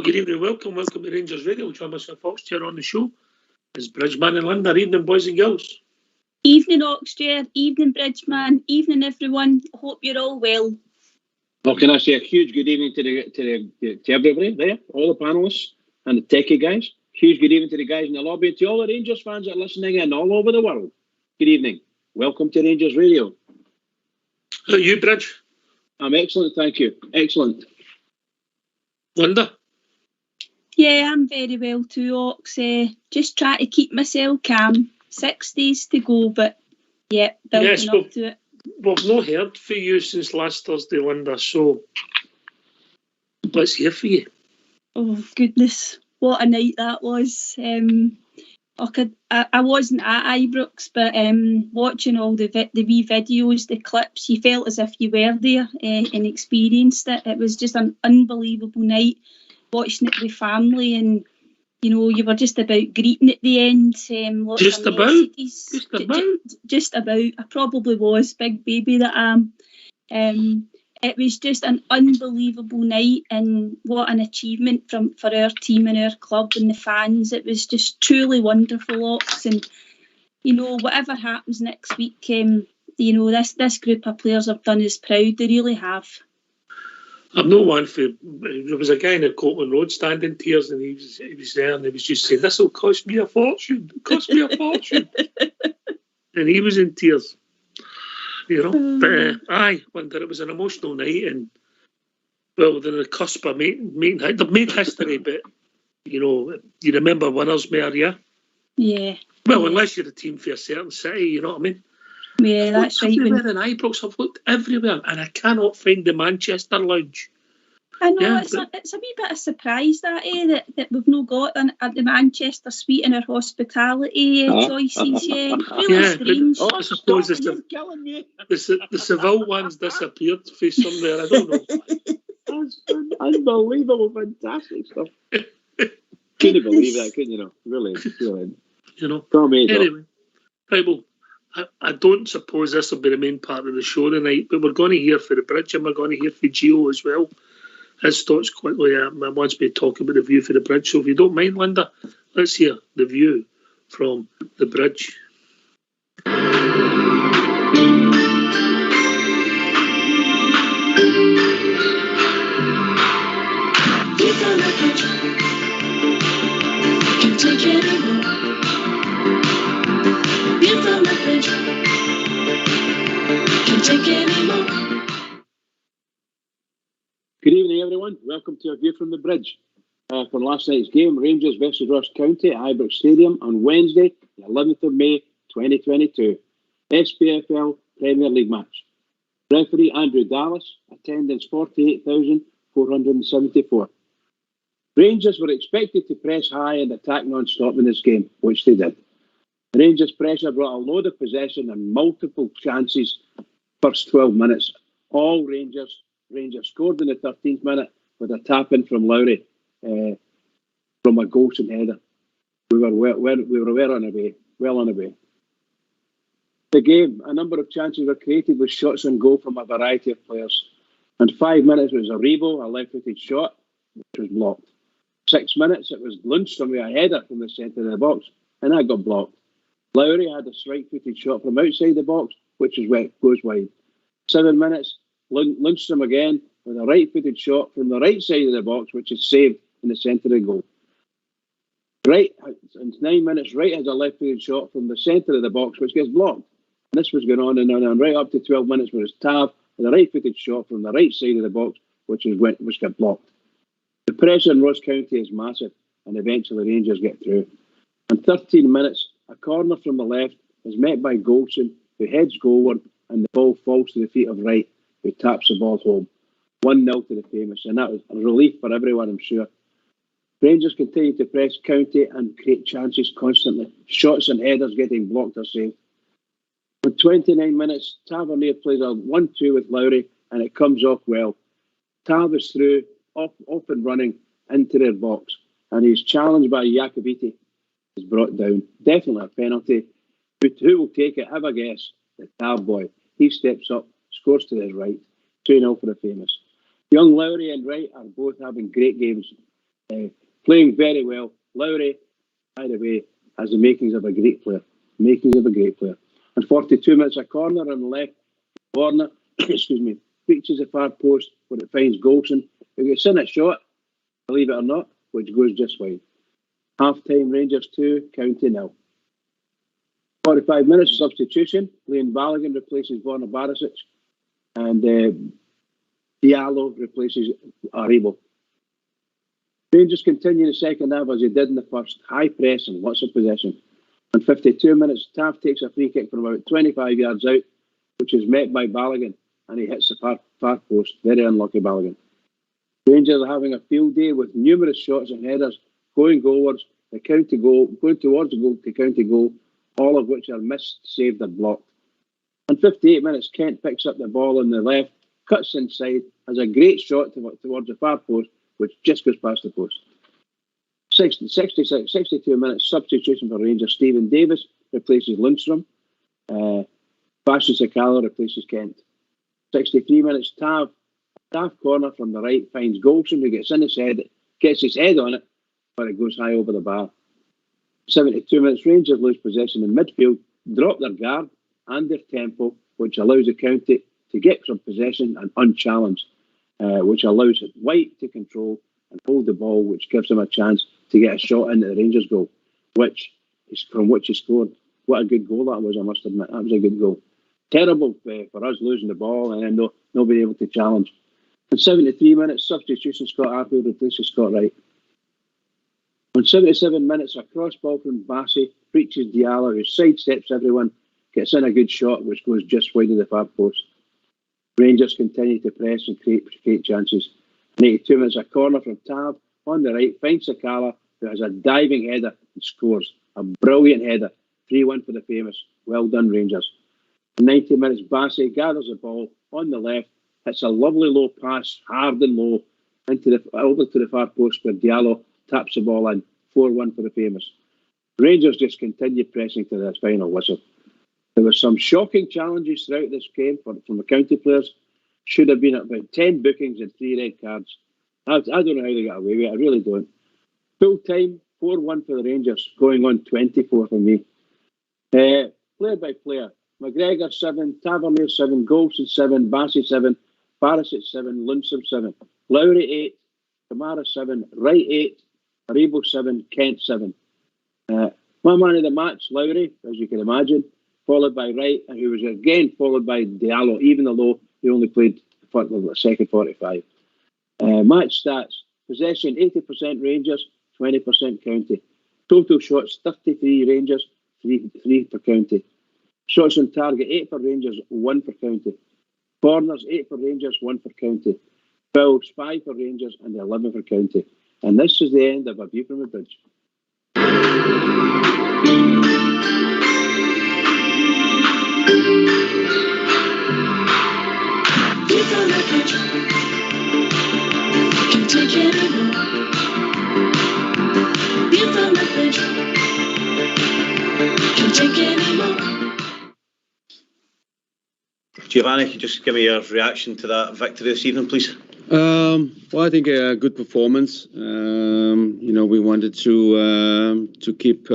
good evening. Welcome to Rangers Radio. Join myself, Fox, here on the show. It's Bridgeman and Linda. Evening, boys and girls. Evening, Oxchair. Evening, Bridgeman. Evening, everyone. Hope you're all well. Well, can I say a huge good evening to everybody there, all the panellists and the techie guys. Huge good evening to the guys in the lobby, to all the Rangers fans that are listening in all over the world. Good evening. Welcome to Rangers Radio. How are you, Bridge? I'm excellent, thank you. Excellent. Linda? Yeah, I'm very well too, Ox. Just try to keep myself calm. 6 days to go, but yeah, building up to it. We've not heard from you since last Thursday, Linda, so let's hear from you. Oh, goodness. What a night that was. I wasn't at Ibrox, but watching all the wee videos, the clips, you felt as if you were there and experienced it. It was just an unbelievable night, watching it with family, and you know, you were just about greeting at the end. Just about. I probably was, big baby that I am. It was just an unbelievable night, and what an achievement for our team and our club and the fans. It was just truly wonderful, Ox. And you know, whatever happens next week, you know, this group of players have done us proud. They really have. I'm no one for. There was a guy in the Copeland Road standing in tears, and he was there, and he was just saying, "This will cost me a fortune. Cost me a fortune," and he was in tears. You know, but aye, Linda, it was an emotional night, and well, they're on the cusp of making they've made history, but you know, you remember winners more, yeah. Yeah. Well, unless you're a team for a certain city, you know what I mean. Yeah, that's right. Everywhere in Ibrox, I've looked everywhere, and I cannot find the Manchester lounge. I know, it's a wee bit of surprise that we've not got the Manchester suite in our hospitality choices. Yeah, really strange. I suppose the Seville ones disappeared for somewhere. I don't know. That's unbelievable, fantastic stuff. Couldn't believe that, couldn't you? Know, really. You know. Anyway, right, well, I don't suppose this will be the main part of the show tonight, but we're going to hear for the Bridge, and we're going to hear for Gio as well. His thoughts quickly. I want me to talk about the view for the Bridge. So if you don't mind, Linda, let's hear the view from the Bridge. Good evening, everyone. Welcome to a view from the Bridge. From last night's game, Rangers versus Ross County at Ibrox Stadium on Wednesday, the 11th of May, 2022. SPFL Premier League match. Referee Andrew Dallas, attendance 48,474. Rangers were expected to press high and attack non-stop in this game, which they did. Rangers pressure brought a load of possession and multiple chances first 12 minutes. All Rangers scored in the 13th minute with a tap-in from Lowry from a Golson header. We were well on our way. The game, a number of chances were created with shots on goal from a variety of players. And 5 minutes was Aribo, a left-footed shot, which was blocked. 6 minutes, it was Lundstrom with a header from the centre of the box, and that got blocked. Lowry had a right-footed shot from outside the box, which goes wide. 7 minutes, Lundstrom again with a right-footed shot from the right side of the box, which is saved in the centre of the goal. Right, in 9 minutes, Wright has a left-footed shot from the centre of the box, which gets blocked. And this was going on and on, and right up to 12 minutes, where it's Tav with a right-footed shot from the right side of the box, which got blocked. The pressure in Ross County is massive, and eventually Rangers get through. In 13 minutes, a corner from the left is met by Golson, who heads goalward, and the ball falls to the feet of Wright, who taps the ball home. 1-0 to the Famous, and that was a relief for everyone, I'm sure. Rangers continue to press County and create chances constantly. Shots and headers getting blocked or saved. In 29 minutes, Tavernier plays a 1-2 with Lowry, and it comes off well. Tav is through, off and running into their box, and he's challenged by Jakubiti. He's brought down. Definitely a penalty. Who will take it? Have a guess. The Tav boy. He steps up, scores to his right. 2-0 for the Famous. Young Lowry and Wright are both having great games. playing very well. Lowry, by the way, has the makings of a great player. And 42 minutes, a corner on the left corner, excuse me, reaches the far post where it finds Golson, who gets in a shot, believe it or not, which goes just wide. Half-time, Rangers 2, County 0. 45 minutes of substitution. Liam Balogun replaces Borna Barisic, and Diallo replaces Aribo. Rangers continue the second half as they did in the first. High press and lots of possession. On 52 minutes, Taft takes a free kick from about 25 yards out, which is met by Balogun, and he hits the far post. Very unlucky Balogun. Rangers are having a field day with numerous shots and headers going goalwards, the county goal, going towards the goal to county goal, all of which are missed, saved, and blocked. On 58 minutes, Kent picks up the ball on the left, cuts inside, has a great shot towards the far post, which just goes past the post. 62 minutes, substitution for Rangers. Stephen Davis replaces Lundstrom. Bastian Sakala replaces Kent. 63 minutes, Tav corner from the right finds Golson, who gets his head on it, but it goes high over the bar. 72 minutes, Rangers lose possession in midfield, drop their guard and their tempo, which allows the county to get some possession and unchallenged, which allows White to control and hold the ball, which gives him a chance to get a shot into the Rangers goal, from which he scored. What a good goal that was, I must admit. That was a good goal. Terrible for us losing the ball and then not being able to challenge. In 73 minutes, substitution, Scott Arfield replaces Scott Wright. On 77 minutes, a cross ball from Bassey reaches Diallo, who sidesteps everyone, gets in a good shot, which goes just wide of the far post. Rangers continue to press and create chances. In 82 minutes, a corner from Tav on the right finds Sakala, who has a diving header and scores. A brilliant header. 3-1 for the famous. Well done, Rangers. In 90 minutes, Bassey gathers the ball on the left, hits a lovely low pass, hard and low, over to the far post where Diallo taps the ball in. 4-1 for the famous. Rangers just continued pressing to the final whistle. There were some shocking challenges throughout this game from the county players. Should have been about 10 bookings and 3 red cards. I don't know how they got away with it. I really don't. Full time, 4-1 for the Rangers, going on 24 for me. Player by player. McGregor 7, Tavernier 7, Golson 7, Bassey 7, Barisic 7, Lundstrom 7, Lowry 8, Kamara 7, Wright 8, Aribo 7, Kent 7. My man of the match, Lowry, as you can imagine, followed by Wright, and who was again followed by Diallo, even though he only played for the second 45. Match stats: possession 80% Rangers, 20% County. Total shots 33 Rangers, 3 for County. Shots on target 8 for Rangers, 1 for County. Corners 8 for Rangers, 1 for County. Fouls 5 for Rangers and 11 for County. And this is the end of A View from the Bridge. View from the bridge. Can't take it anymore. View from the bridge. Can't take it anymore. Giovanni, could you just give me your reaction to that victory this evening, please? Well, I think a good performance. We wanted to keep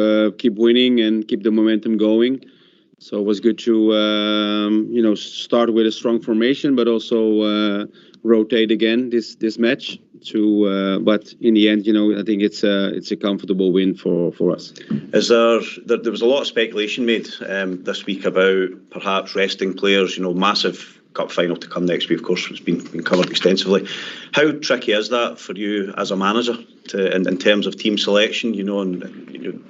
winning and keep the momentum going. So it was good to start with a strong formation, but also rotate again this match. But in the end, I think it's a comfortable win for us. There was a lot of speculation made this week about perhaps resting players. Massive cup final to come next week, of course, it's been covered extensively. How tricky is that for you as a manager in terms of team selection, and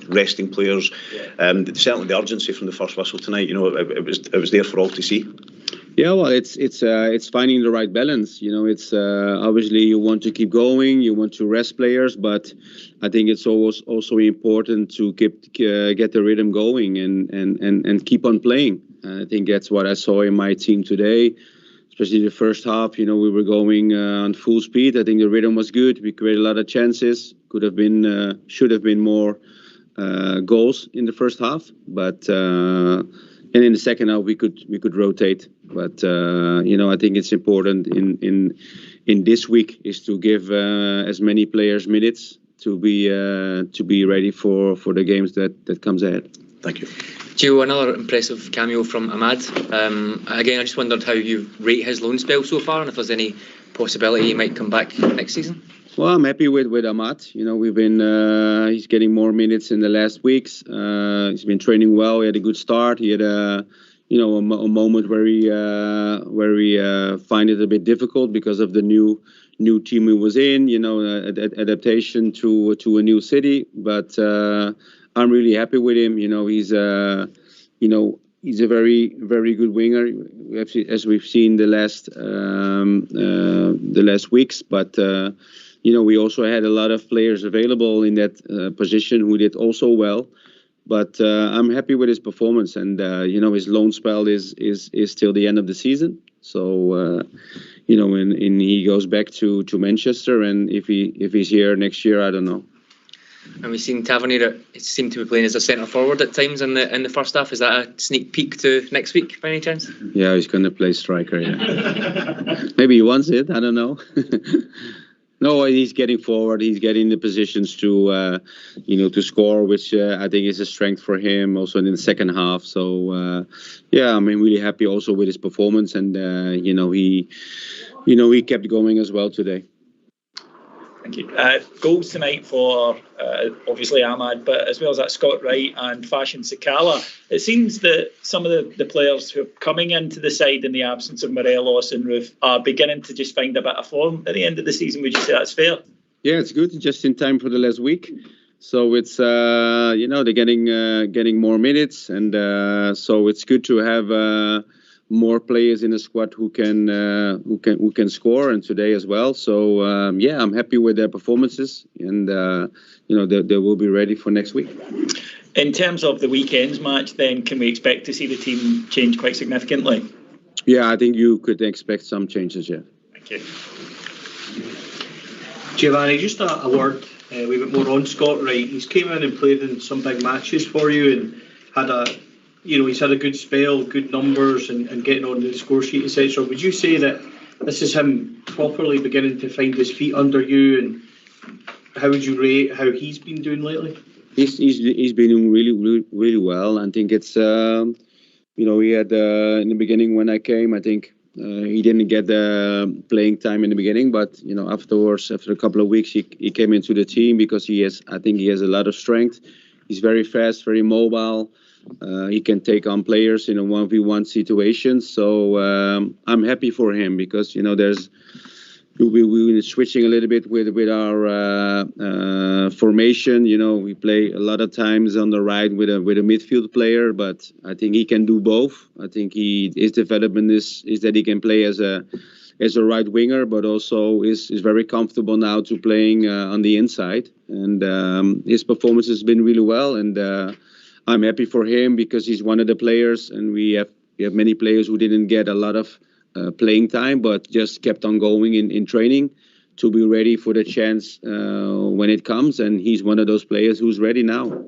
resting players? Certainly the urgency from the first whistle tonight, it was there for all to see. Yeah, well, it's finding the right balance. It's obviously you want to keep going, you want to rest players, but I think it's also important to get the rhythm going and keep on playing. I think that's what I saw in my team today, especially the first half. We were going on full speed. I think the rhythm was good. We created a lot of chances. Should have been more goals in the first half, but. And in the second half, we could rotate, but I think it's important in in this week is to give as many players minutes to be ready for the games that comes ahead. Thank you. Gio, another impressive cameo from Ahmad. Again, I just wondered how you rate his loan spell so far, and if there's any possibility he might come back next season. Well, I'm happy with Ahmad. We've been he's getting more minutes in the last weeks. He's been training well. He had a good start. He had a moment where he find it a bit difficult because of the new team he was in. Adaptation to a new city. But I'm really happy with him. He's a very, very good winger, as we've seen the last weeks. But we also had a lot of players available in that position who did also well. But I'm happy with his performance, and his loan spell is till the end of the season. So and he goes back to Manchester, and if he's here next year, I don't know. And we've seen Tavernier seem to be playing as a centre forward at times in the first half. Is that a sneak peek to next week by any chance? Yeah, he's going to play striker. Yeah. Maybe he wants it. I don't know. No, he's getting forward. He's getting the positions to score, which I think is a strength for him. Also in the second half. So I'm really happy also with his performance, and he kept going as well today. Thank you. Goals tonight for obviously Ahmad, but as well as that, Scott Wright and Fashion Sakala. It seems that some of the players who are coming into the side in the absence of Morelos and Roof are beginning to just find a bit of form at the end of the season. Would you say that's fair? Yeah, it's good. Just in time for the last week. So it's they're getting more minutes, and so it's good to have more players in the squad who can score, and today as well. So I'm happy with their performances, and they will be ready for next week. In terms of the weekend's match, then, can we expect to see the team change quite significantly? Yeah, I think you could expect some changes. Yeah. Thank you. Giovanni, just a word a wee bit more on Scott Wright. He's came in and played in some big matches for you, and he's had a good spell, good numbers, and getting on the score sheet, etc. Would you say that this is him properly beginning to find his feet under you, and how would you rate how he's been doing lately? He's been doing really, really, really well. I think it's he had in the beginning when I came, I think he didn't get the playing time in the beginning, but afterwards, after a couple of weeks, he came into the team because he has a lot of strength. He's very fast, very mobile. He can take on players in a 1v1 situation. So I'm happy for him because we're switching a little bit with our formation. We play a lot of times on the right with a midfield player, but I think he can do both. I think his development is that he can play as a right winger, but also is very comfortable now to playing on the inside. And his performance has been really well, and I'm happy for him because he's one of the players, and we have many players who didn't get a lot of playing time, but just kept on going in training to be ready for the chance when it comes. And he's one of those players who's ready now.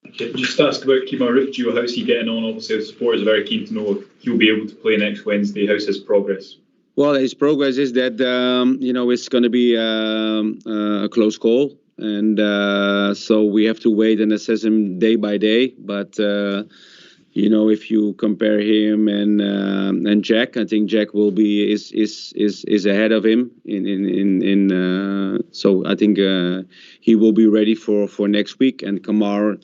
Okay, just ask about Kemar Rifgio. How's he getting on? Obviously, the supporters are very keen to know if he'll be able to play next Wednesday. How's his progress? Well, his progress is that it's going to be a close call. And so we have to wait and assess him day by day. But if you compare him and Jack, I think Jack will be is ahead of him. So I think he will be ready for next week. And Kamar,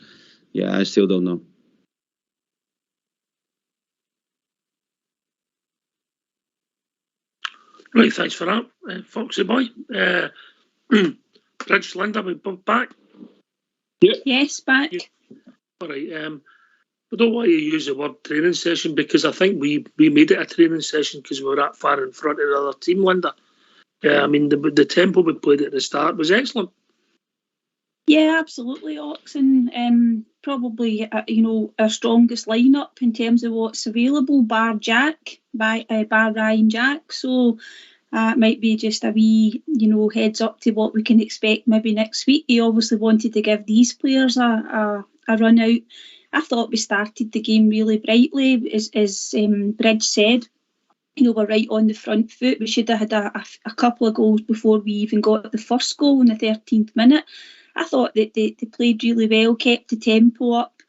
I still don't know. Right, thanks for that, Foxy boy. Bridge, Linda, we back? Yeah. Yes, back. Yeah. All right. I don't want to use the word training session because I think we made it a training session because we were that far in front of the other team, Linda. The tempo we played at the start was excellent. Yeah, absolutely, Oxen. Probably, our strongest lineup in terms of what's available, bar Ryan Jack. So it might be just a wee, heads up to what we can expect maybe next week. He obviously wanted to give these players a run out. I thought we started the game really brightly, as Bridge said. were right on the front foot. We should have had a couple of goals before we even got the first goal in the 13th minute. I thought that they played really well, kept the tempo up.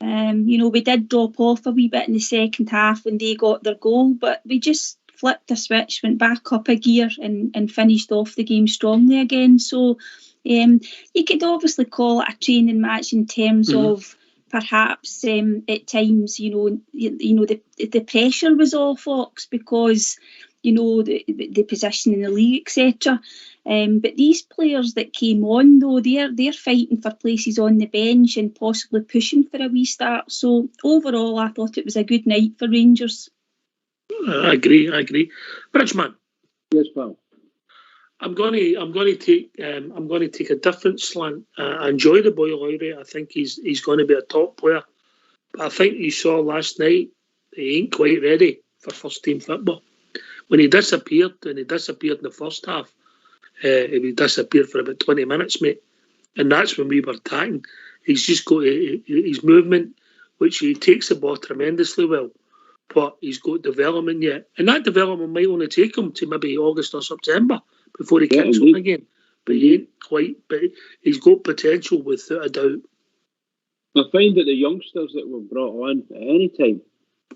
We did drop off a wee bit in the second half when they got their goal, but we just flipped the switch, went back up a gear and finished off the game strongly again. So you could obviously call it a training match in terms of perhaps at times, the pressure was off Ox because, the position in the league, etc. But these players that came on, though, they're fighting for places on the bench and possibly pushing for a wee start. So overall, I thought it was a good night for Rangers. I agree. Bridgeman. Yes, pal. I'm going to take a different slant. I enjoy the boy Lowry. I think he's going to be a top player. But I think you saw last night he ain't quite ready for first team football. When he disappeared, in the first half, he disappeared for about 20 minutes, mate. And that's when we were attacking. He's just got his movement, which he takes the ball tremendously well. But he's got development yet. And that development might only take him to maybe August or September before he kicks on again. But he ain't quite. But he's got potential without a doubt. I find that the youngsters that were brought on at any time,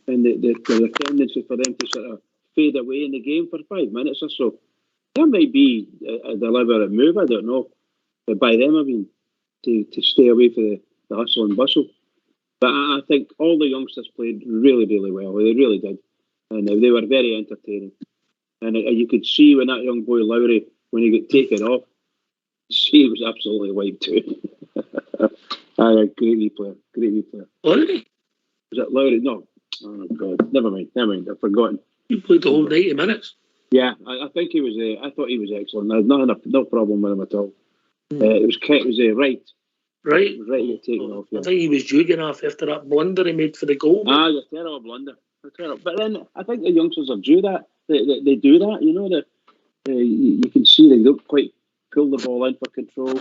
and the tendency for them to sort of fade away in the game for 5 minutes or so, that might be a deliberate move. I don't know. But by them, I mean to stay away from the hustle and bustle. But I think all the youngsters played really, really well. They really did. And they were very entertaining. And you could see when that young boy Lowry, when he got taken off, he was absolutely wiped too. A great wee player. Lowry? Was it Lowry? No. Oh, God. Never mind. I've forgotten. He played the whole 90 minutes. Yeah, I think he was. I thought he was excellent. I had no problem with him at all. It was right. Right. It was right to get taken off. Yeah. I think he was jugging off after that blunder he made for the goal. It was a terrible blunder. But then I think the youngsters are due that. They do that. You can see they don't quite pull the ball in for control.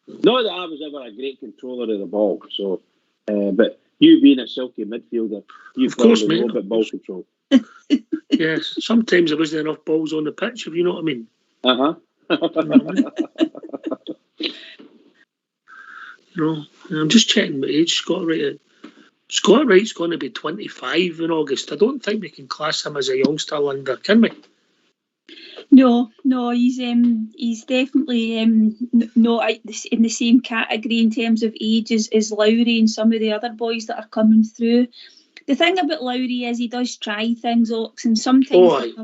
Not that I was ever a great controller of the ball. So, but you being a silky midfielder, you probably know about ball control. Yes, sometimes there wasn't enough balls on the pitch, if you know what I mean. I'm just checking my age. Scott Wright's going to be 25 in August. I don't think we can class him as a youngster, Linda, can we? No, he's definitely not in the same category in terms of age as Lowry and some of the other boys that are coming through. The thing about Lowry is he does try things, Ox, and sometimes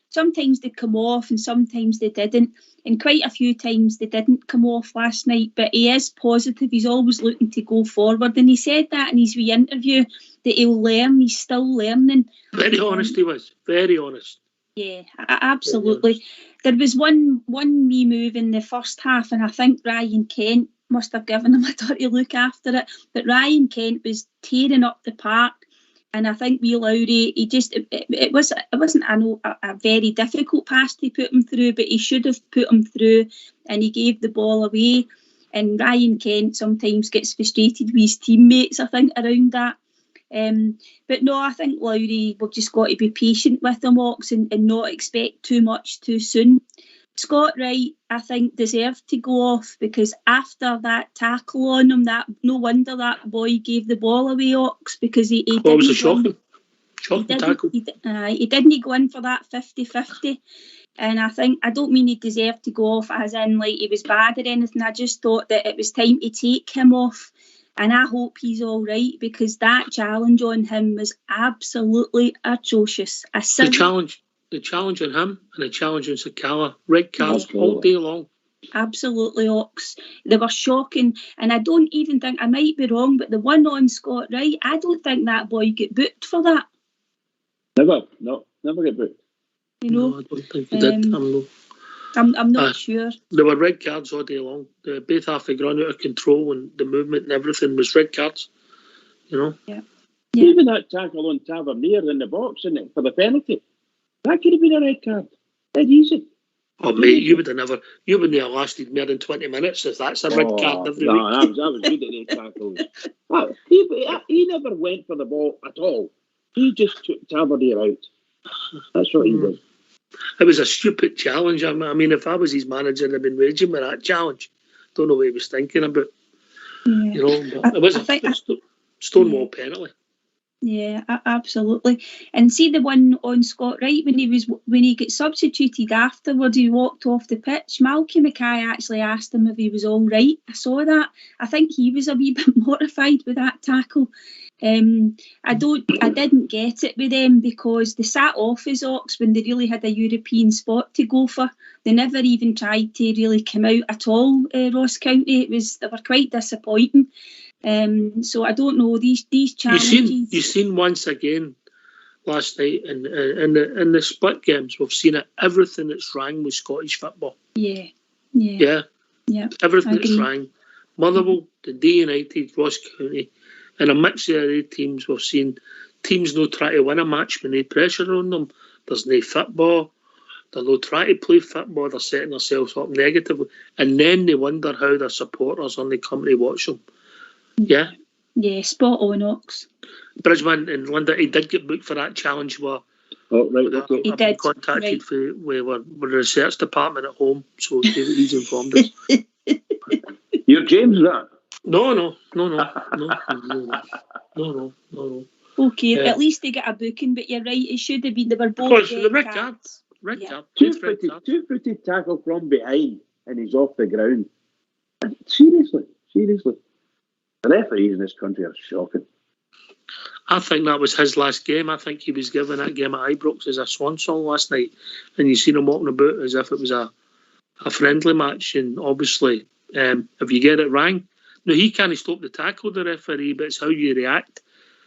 sometimes they come off and sometimes they didn't. And quite a few times they didn't come off last night, but he is positive. He's always looking to go forward. And he said that in his wee interview, that he'll learn. He's still learning. Very honest he was. Very honest. Yeah, absolutely. There was one wee move in the first half, and I think Ryan Kent must have given him a dirty look after it. But Ryan Kent was tearing up the park. And I think wee Lowry, it wasn't a very difficult pass to put him through, but he should have put him through, and he gave the ball away. And Ryan Kent sometimes gets frustrated with his teammates, I think, around that. But no, I think Lowry, we've just got to be patient with him, Ox, and not expect too much too soon. Scott Wright, I think, deserved to go off because after that tackle on him, no wonder that boy gave the ball away, Ox, because he didn't. Was a shocking tackle. He didn't go in for that 50-50. And I don't mean he deserved to go off as in like he was bad or anything. I just thought that it was time to take him off. And I hope he's all right because that challenge on him was absolutely atrocious. The challenge on him and the challenge on Sakala, red cards all day long. Absolutely, Ox. They were shocking. And I don't even think, I might be wrong, but the one on Scott Wright, I don't think that boy get booked for that. Never get booked. No, I don't think he did. I'm not sure. There were red cards all day long. Both half had run out of control and the movement and everything was red cards. Yeah. Even that tackle on Tavernier in the box, isn't it, for the penalty? That could have been a red card. Dead easy. Oh, mate, you wouldn't have lasted more than 20 minutes if that's a red card every week. I was good at red tackles. He never went for the ball at all. He just took Tavernier out. That's what he did. It was a stupid challenge. I mean, if I was his manager, I'd have been raging with that challenge. Don't know what he was thinking about. Yeah. You know, but it was a Stonewall penalty. Yeah, absolutely. And see the one on Scott Wright when he got substituted afterwards, he walked off the pitch. Malky Mackay actually asked him if he was all right. I saw that. I think he was a wee bit mortified with that tackle. I didn't get it with them because they sat off his Ox when they really had a European spot to go for. They never even tried to really come out at all. Ross County, they were quite disappointing. So I don't know these challenges. You've seen once again last night in the split games. We've seen it. Everything that's rang with Scottish football. Yeah. Everything that's rang. Motherwell, Dundee United, Ross County, and a mix of other teams. We've seen teams no try to win a match when they pressure on them. There's no football. They're not trying to play football. They're setting themselves up negatively, and then they wonder how their supporters only come to watch them. Yeah, spot on, Ox. Bridgman and Linda, he did get booked for that challenge. He did. Contacted with the research department at home, so he's informed us. You're James, that? No. Okay, at least they get a booking, but you're right, it should have been. They were both the red cards. Red card. Two-footed tackle from behind, and he's off the ground. Seriously. The referees in this country are shocking. I think that was his last game. I think he was given that game at Ibrox as a swan song last night, and you seen him walking about as if it was a friendly match. And obviously, if you get it wrong, no, he can't stop the tackle, the referee, but it's how you react.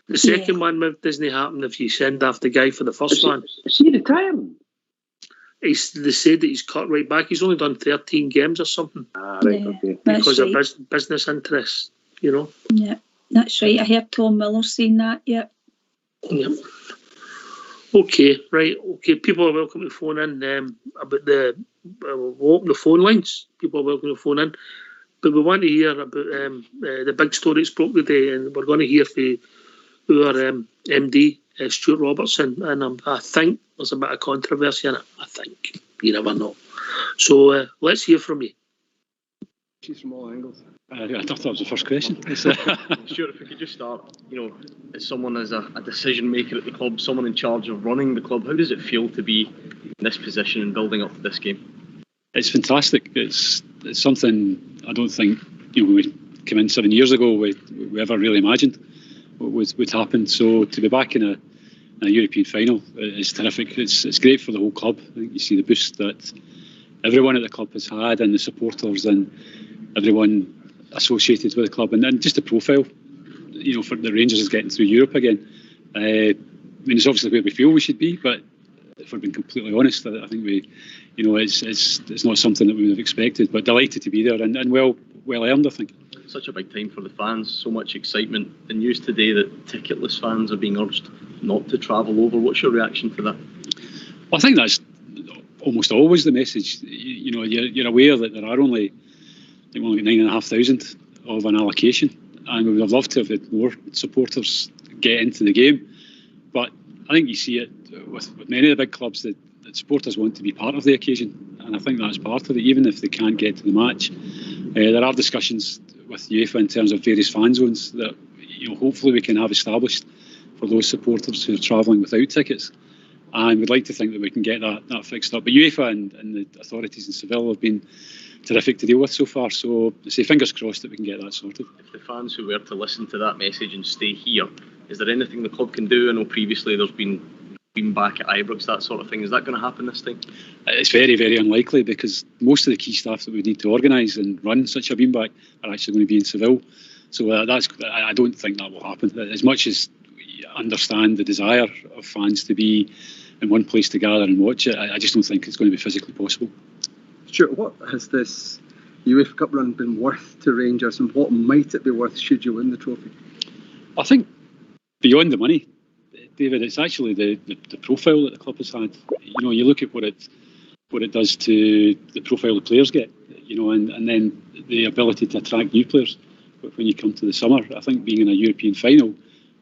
The second one doesn't happen if you send off the guy for the first one. Is he retiring? They said that he's cut right back. He's only done 13 games or something. Okay. Because of business interests, you know. Yeah, that's right. I heard Tom Miller saying that, yeah. Okay, right. Okay, people are welcome to phone in about we'll open the phone lines. People are welcome to phone in. But we want to hear about the big story that's broke today, and we're going to hear from our MD, Stuart Robertson, and I think there's a bit of controversy in it. I think. You never know. So let's hear from you. She's from all angles. I thought that was the first question. Sure, if we could just start, as someone as a decision maker at the club, someone in charge of running the club, how does it feel to be in this position and building up to this game? It's fantastic. It's something I don't think when we came in 7 years ago we ever really imagined what would happen. So to be back in a European final is terrific. It's great for the whole club. I think you see the boost that everyone at the club has had, and the supporters and everyone associated with the club, and then just the profile, for the Rangers is getting through Europe again. I mean, it's obviously where we feel we should be, but if we're being completely honest, I think it's not something that we would have expected. But delighted to be there and well earned, I think. Such a big time for the fans, so much excitement. The news today that ticketless fans are being urged not to travel over. What's your reaction to that? Well, I think that's almost always the message. You're aware that there are only 9,500 of an allocation, and we would have loved to have had more supporters get into the game. But I think you see it with many of the big clubs that supporters want to be part of the occasion, and I think that's part of it. Even if they can't get to the match, there are discussions with UEFA in terms of various fan zones that hopefully we can have established for those supporters who are travelling without tickets. And we'd like to think that we can get that fixed up. But UEFA and the authorities in Seville have been terrific to deal with so far. So I say fingers crossed that we can get that sorted. If the fans who were to listen to that message and stay here, is there anything the club can do? I know previously there's been back at Ibrox, that sort of thing. Is that going to happen this time? It's very, very unlikely, because most of the key staff that we need to organise and run such a beam back are actually going to be in Seville. So I don't think that will happen. As much as we understand the desire of fans to be in one place to gather and watch it, I just don't think it's going to be physically possible. Stuart, what has this UEFA Cup run been worth to Rangers, and what might it be worth should you win the trophy? I think beyond the money, David, it's actually the profile that the club has had. You look at what it does to the profile the players get, and then the ability to attract new players. But when you come to the summer, I think being in a European final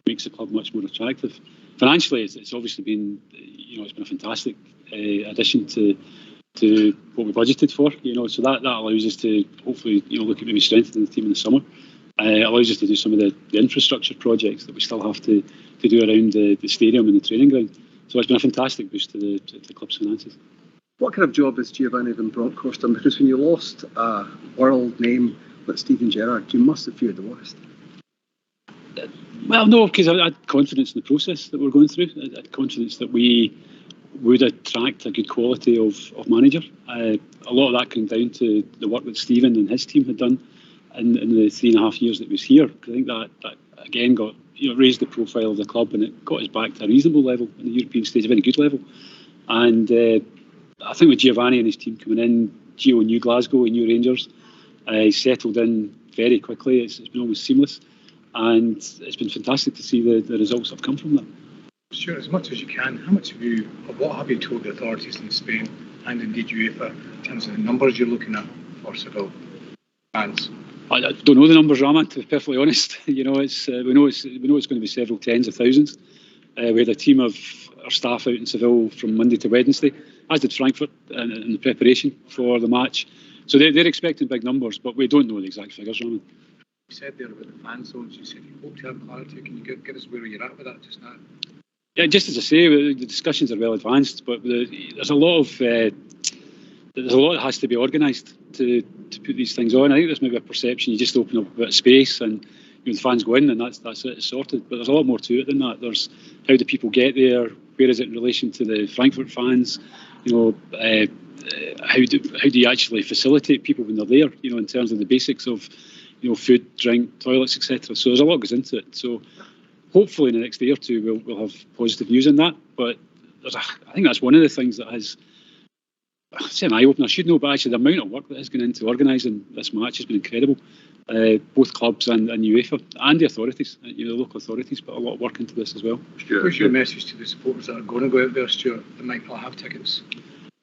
makes the club much more attractive. financially, it's obviously been, it's been a fantastic addition to what we budgeted for. So that allows us to hopefully, look at maybe strengthening the team in the summer. It allows us to do some of the infrastructure projects that we still have to do around the stadium and the training ground. So it's been a fantastic boost to the club's finances. What kind of job has Giovanni Van Bronckhorst done? Because when you lost a world name like Steven Gerrard, you must have feared the worst. Well, no, because I had confidence in the process that we're going through. I had confidence that we would attract a good quality of manager. A lot of that came down to the work that Steven and his team had done in the 3.5 years that he was here. I think that again got raised the profile of the club, and it got us back to a reasonable level in the European stage, a very good level. And I think with Giovanni and his team coming in, Gio knew Glasgow, he knew Rangers. He settled in very quickly. It's been almost seamless, and it's been fantastic to see the results that have come from that. Sure, as much as you can, what have you told the authorities in Spain and indeed UEFA in terms of the numbers you're looking at for Seville fans? I don't know the numbers, Raman, to be perfectly honest. We know it's going to be several tens of thousands. We had a team of our staff out in Seville from Monday to Wednesday, as did Frankfurt in the preparation for the match. So they're expecting big numbers, but we don't know the exact figures, Raman. You said there about the fan zones, you said you hope to have clarity. Can you give us where you're at with that just now? Yeah, just as I say, the discussions are well advanced, but there's a lot that has to be organised to put these things on. I think there's maybe a perception you just open up a bit of space and the fans go in and that's it, it's sorted. But there's a lot more to it than that. There's how do people get there? Where is it in relation to the Frankfurt fans? How do you actually facilitate people when they're there? In terms of the basics of food, drink, toilets, etc. So there's a lot goes into it. So hopefully in the next day or two we'll have positive news on that. But I think that's one of the things that has. It's an eye-opener, I should know, but actually the amount of work that has gone into organising this match has been incredible. Both clubs and UEFA and the authorities, the local authorities, put a lot of work into this as well. What's your message to the supporters that are going to go out there, Stuart, that might not have tickets?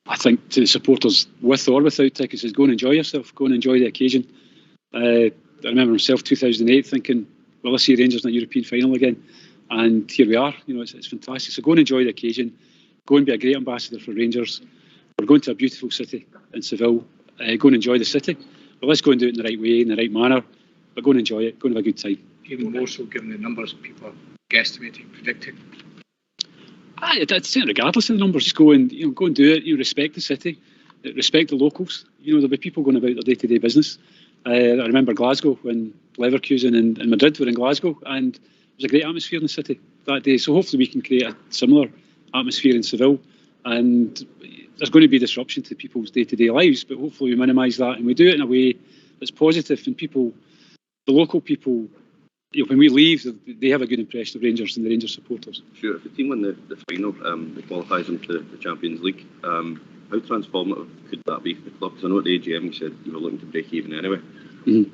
I think to the supporters with or without tickets is go and enjoy yourself, go and enjoy the occasion. I remember myself 2008 thinking, well, let's see Rangers in a European final again, and here we are. It's fantastic. So go and enjoy the occasion, go and be a great ambassador for Rangers. We're going to a beautiful city in Seville. Go and enjoy the city. But let's go and do it in the right way, in the right manner. But go and enjoy it. Go and have a good time. Even more so given the numbers people are guesstimating, predicting. I'd say regardless of the numbers, just go and do it. Respect the city, respect the locals. There'll be people going about their day-to-day business. I remember Glasgow when Leverkusen and Madrid were in Glasgow, and it was a great atmosphere in the city that day. So hopefully we can create a similar atmosphere in Seville. And there's going to be disruption to people's day-to-day lives, but hopefully we minimise that and we do it in a way that's positive. And the local people, when we leave, they have a good impression of Rangers and the Rangers supporters. Sure. If the team win the final, it qualifies them to the Champions League. How transformative could that be for the club? Because I know at the AGM you said you were looking to break even anyway. Mm-hmm.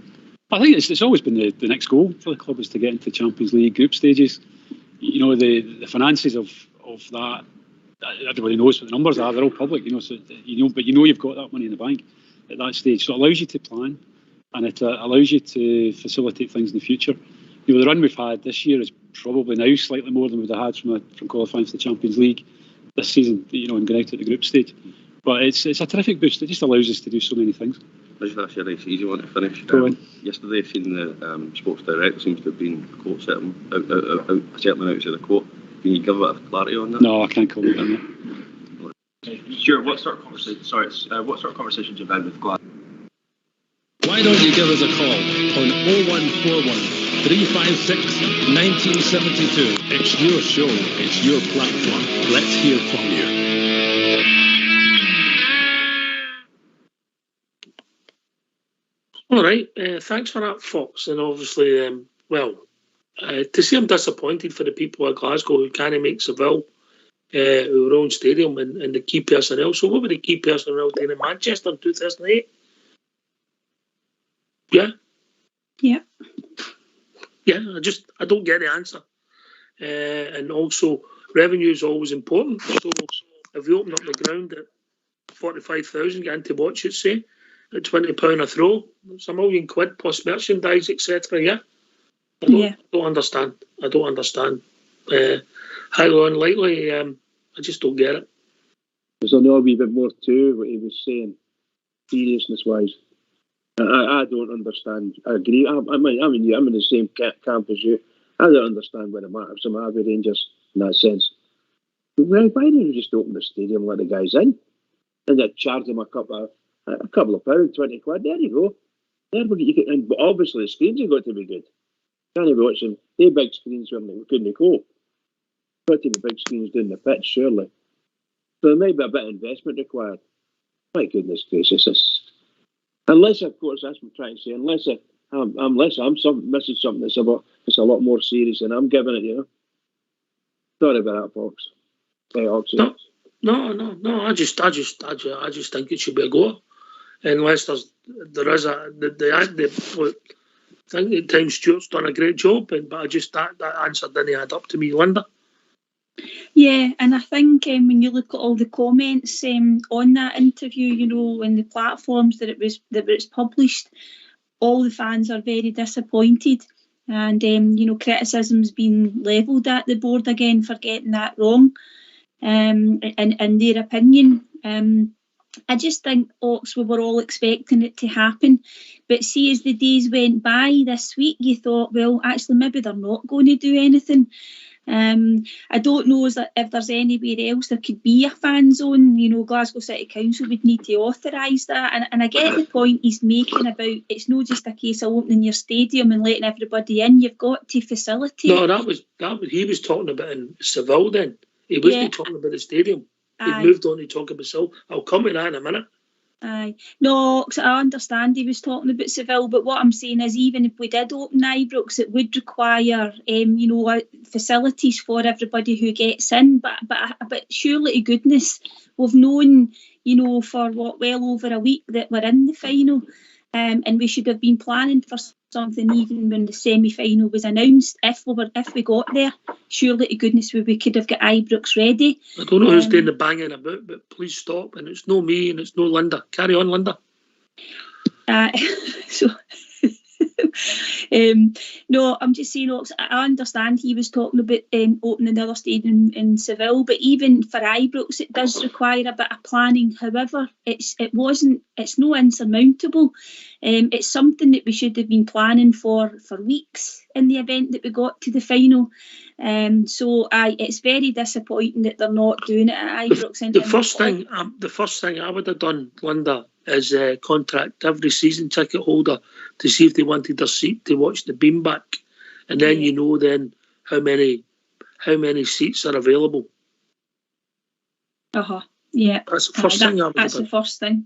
I think it's always been the next goal for the club is to get into Champions League group stages. The finances of that. Everybody knows what the numbers are; they're all public, So but you've got that money in the bank at that stage. So it allows you to plan, and it allows you to facilitate things in the future. The run we've had this year is probably now slightly more than we'd have had from qualifying for the Champions League this season. And going out at the group stage. But it's a terrific boost. It just allows us to do so many things. I just ask you a nice easy one to finish. Yesterday, I've seen the Sports Direct seems to have been a quote certainly outside the quote. Can you give a bit of clarity on that? No, I can't comment on that. Sure. What sort of conversations you've had with Glasgow? Why don't you give us a call on 0141 356 1972? It's your show. It's your platform. Let's hear from you. All right. Thanks for that, Fox. And obviously, to see I'm disappointed for the people of Glasgow who can't make Seville our own stadium and the key personnel. So what were the key personnel doing in Manchester in 2008? Yeah? Yeah. Yeah, I don't get the answer. And also, revenue is always important. So if we open up the ground at 45,000, get in to watch it, say, at £20 a throw, it's £1 million plus merchandise, etc. Yeah? I don't understand. highly unlikely. I just don't get it. There's a wee bit more to what he was saying, seriousness-wise. I don't understand. I agree. I'm in the same camp as you. I don't understand why the matters the matter with Rangers in that sense. Why don't you just open the stadium and let the guys in? And then charge them a couple of pounds, 20 quid. There you go. There we get, but obviously the screens have got to be good. Can't be watching the big screens when they couldn't go. Got to be big screens doing the pitch, surely. So there might be a bit of investment required. My goodness gracious. Unless, of course, that's what I'm trying to say, unless I'm missing something that's a lot more serious than I'm giving it, you know. Sorry about that, folks. No. I just think it should be a go. Unless I think at times Stuart's done a great job, but I just that answer didn't add up to me, Linda. Yeah, and I think when you look at all the comments on that interview, you know, and the platforms that it was published, all the fans are very disappointed, and you know, criticism's been levelled at the board again for getting that wrong, in their opinion. I just think we were all expecting it to happen, but see, as the days went by this week, you thought, well, actually maybe they're not going to do anything. I don't know if there's anywhere else there could be a fan zone. You know, Glasgow City Council would need to authorise that, and I get the point he's making about it's not just a case of opening your stadium and letting everybody in. You've got to facilitate. No, that was he was talking about in Seville. Then he wasn't talking about the stadium. He moved on to talk about Seville. I'll come to that in a minute. Aye. No, cause I understand he was talking about Seville, but what I'm saying is, even if we did open Ibrox, it would require, you know, facilities for everybody who gets in. But surely to goodness, we've known, you know, for well over a week that we're in the final, and we should have been planning for something even when the semi-final was announced. If we got there, surely to goodness we could have got Ibrox ready. I don't know who's doing the banging about, but please stop. And it's no me and it's no Linda. Carry on, Linda. No, I'm just saying, I understand he was talking about opening another stadium in Seville, but even for Ibrox it does require a bit of planning. However, it's no insurmountable. It's something that we should have been planning for weeks in the event that we got to the final. So it's very disappointing that they're not doing it at Ibrox. The first thing I would have done, Linda, is contract every season ticket holder to see if they wanted their seat to watch the beam back, and then you know then how many seats are available. Yeah. That's the first thing I would have done. That's the first thing.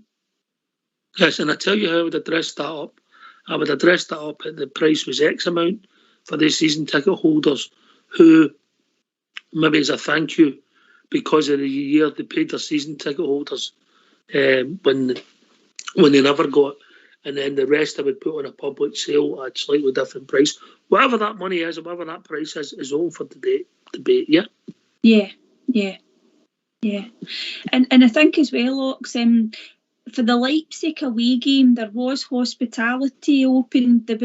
Yes, and I tell you how I would address that up. I would address that up at the price was X amount for the season ticket holders who, maybe as a thank you, because of the year they paid their season ticket holders when they never got, and then the rest I would put on a public sale at a slightly different price. Whatever that money is, whatever that price is all for the debate, yeah? Yeah. And I think as well, Ox, for the Leipzig away game, there was hospitality open. There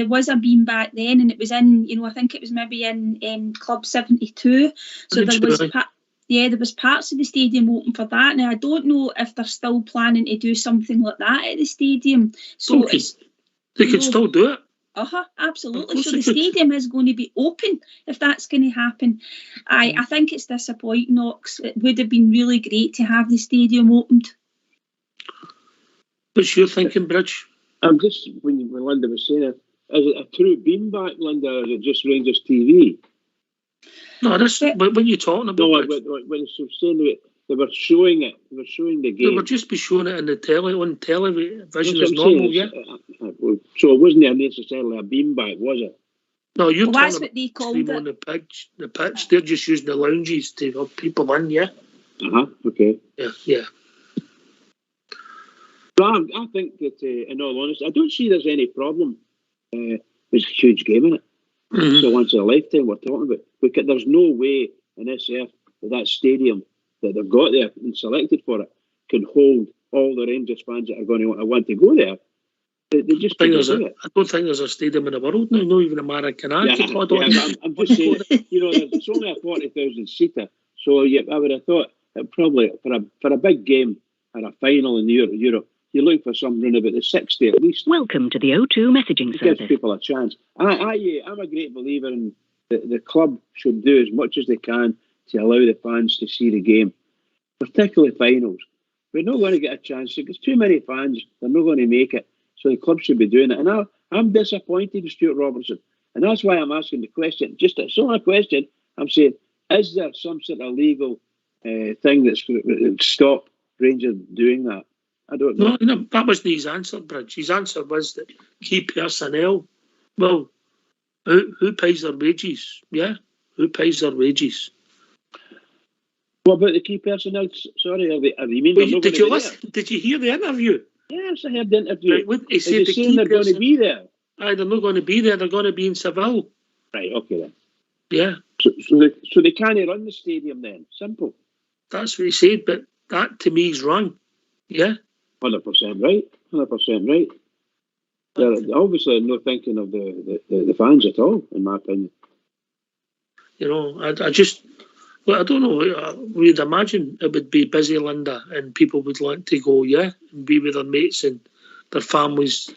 was a beam back then, and it was in, you know, I think it was maybe in Club 72. So there was parts of the stadium open for that. Now I don't know if they're still planning to do something like that at the stadium. So they could still do it. Absolutely. So the stadium is going to be open if that's going to happen. I think it's disappointing, Ox. It would have been really great to have the stadium opened. What's your thinking, Bridge? I'm just, when Linda was saying it, is it a true beamback, Linda, or is it just Rangers TV? No, what are you talking about? No, when she was saying it, they were showing it. They were showing the game. They would just be showing it on television as normal, yeah? So it wasn't necessarily a beamback, was it? No, you're that's what they called it. On the pitch. They're just using the lounges to have people in, yeah? Okay. Yeah. But I think that, in all honesty, I don't see there's any problem. There's a huge game in it. So once in a lifetime we're talking about. Because there's no way in SF that stadium that they've got there and selected for it can hold all the Rangers fans that are going to want to go there. They just I couldn't do it. don't think there's a stadium in the world now, not even a Maracanã. But I'm just saying, it's only a 40,000 seater, so I would have thought that probably for a big game or a final in Europe, you're looking for something about the 60 at least. Welcome to the O2 messaging service. It gives people a chance. I'm a great believer in the club should do as much as they can to allow the fans to see the game, particularly finals. We're not going to get a chance. There's too many fans. They're not going to make it. So the club should be doing it. And I'm disappointed in Stuart Robertson. And that's why I'm asking the question. It's not a question. I'm saying, is there some sort of legal thing that would stop Rangers doing that? I don't know. No, that wasn't his answer, Bridge. His answer was that key personnel. Well, who pays their wages? Yeah, who pays their wages? What about the key personnel? Sorry, have you mean? Did you listen? Did you hear the interview? Yes, I heard the interview. Right, he said they're going to be there. Aye, they're not going to be there. They're going to be in Seville. Right. Okay then. Yeah. So they can't run the stadium then. Simple. That's what he said, but that to me is wrong. Yeah. 100% right. 100% right. They're obviously not thinking of the fans at all, in my opinion. You know, I don't know. We'd imagine it would be busy, Linda, and people would want to go, and be with their mates and their families.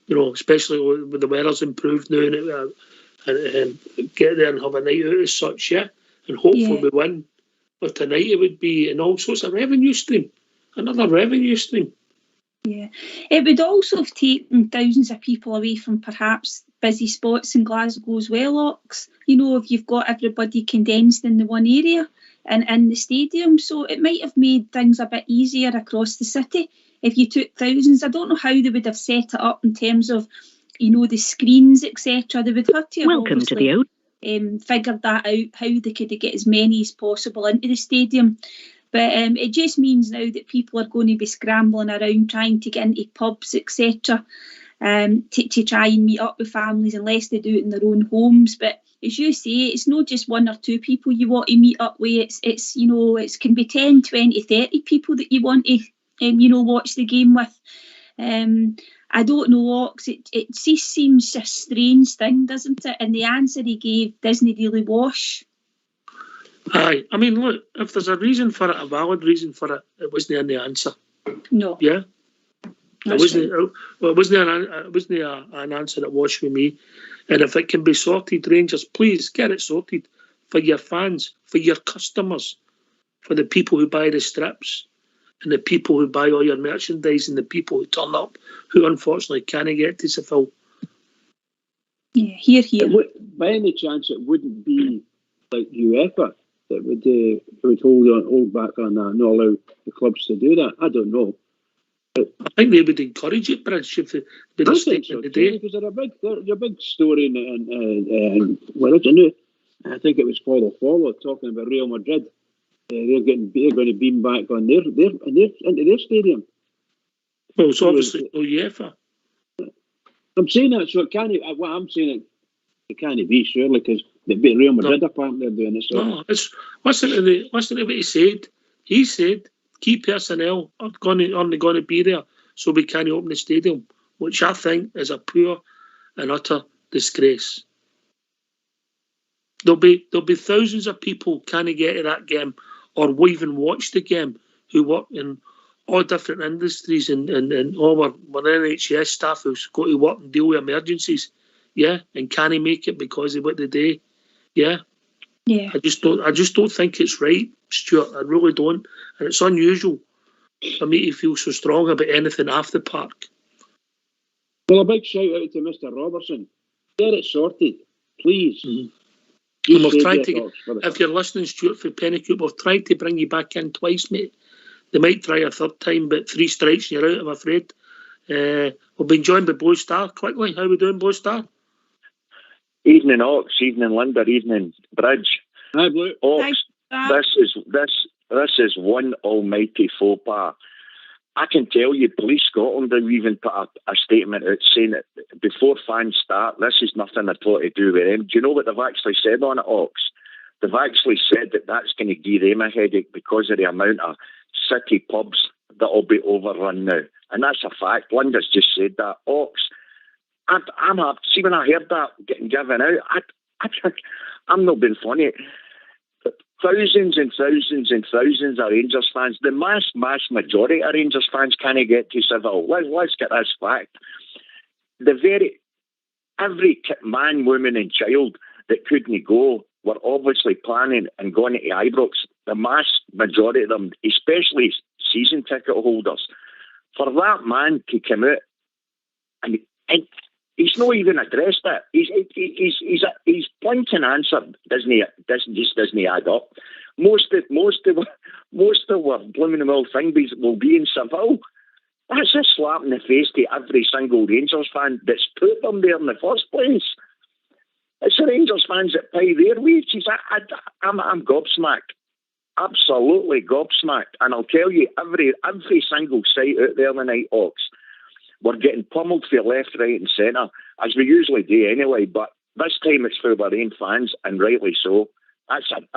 You know, especially when the weather's improved now, and get there and have a night out as such, and hopefully we win. But tonight it would be, and also it's a revenue stream, another revenue stream. Yeah, it would also have taken thousands of people away from perhaps busy spots in Glasgow as well, Ox. You know, if you've got everybody condensed in the one area and in the stadium, so it might have made things a bit easier across the city if you took thousands. I don't know how they would have set it up in terms of, you know, the screens, etc. They would have to have figured that out, how they could get as many as possible into the stadium. But it just means now that people are going to be scrambling around trying to get into pubs, etc., to try and meet up with families, unless they do it in their own homes. But as you say, it's not just one or two people you want to meet up with. It's you know, it can be 10, 20, 30 people that you want to watch the game with. I don't know, Ox. It just seems a strange thing, doesn't it? And the answer he gave doesn't really wash. Aye, I mean, look, if there's a reason for it, a valid reason for it, it wasn't in the answer. No. Yeah. It wasn't an answer that washed with me. And if it can be sorted, Rangers, please get it sorted for your fans, for your customers, for the people who buy the strips, and the people who buy all your merchandise, and the people who turn up, who unfortunately can't get to Seville. Yeah, here. By any chance, it wouldn't be like UEFA that would hold back on that and not allow the clubs to do that? I don't know. But I think they would encourage it, Bridge, if they did a statement today. Because they're a big story, and well, I don't know. I think it was Follow talking about Real Madrid. They're going to beam back on into their stadium. Well, it's obviously UEFA. I'm saying that, so it can't. What I'm saying, it can't be surely, because the Real Madrid apparently they're doing it. So. No, listen to what he said. He said key personnel are only going to be there, so we can't open the stadium, which I think is a pure and utter disgrace. There'll be thousands of people can't get to that game or will even watch the game who work in all different industries and all our NHS staff who's got to work and deal with emergencies, and can't make it because of what they do, I just don't think it's right, Stuart. I really don't, and it's unusual for me to feel so strong about anything off the park. Well, a big shout out to Mr. Robertson. Get it sorted, please. Mm-hmm. And we've tried to, if you're listening, Stuart, for Pennycoop, we've tried to bring you back in twice, mate. They might try a third time, but 3 strikes and you're out, I'm afraid. We've been joined by Blue Star. Quickly, how are we doing, Blue Star? Evening, Ox. Evening, Linda. Evening, Bridge. Hi, Blue. Ox, this is one almighty faux pas. I can tell you, Police Scotland have even put a statement out saying that before fans start, this is nothing at all to do with them. Do you know what they've actually said on it, Ox? They've actually said that that's going to give them a headache because of the amount of city pubs that will be overrun now. and that's a fact. Linda's just said that. Ox, I'm happy. See, when I heard that getting given out, I'm not being funny. Thousands and thousands and thousands of Rangers fans, the mass majority of Rangers fans can't get to Seville. Let's get this fact. Every man, woman and child that couldn't go were obviously planning and going to Ibrox. The mass majority of them, especially season ticket holders, for that man to come out and he's not even addressed it. He's point and answer doesn't add up. Most of what blooming well thing will be in Seville. That's a slap in the face to every single Rangers fan that's put them there in the first place. It's the Rangers fans that pay their wages. I'm gobsmacked. Absolutely gobsmacked. And I'll tell you, every single site out there tonight, Ox, we're getting pummeled for left, right and centre, as we usually do anyway, but this time it's for our own fans, and rightly so. That's an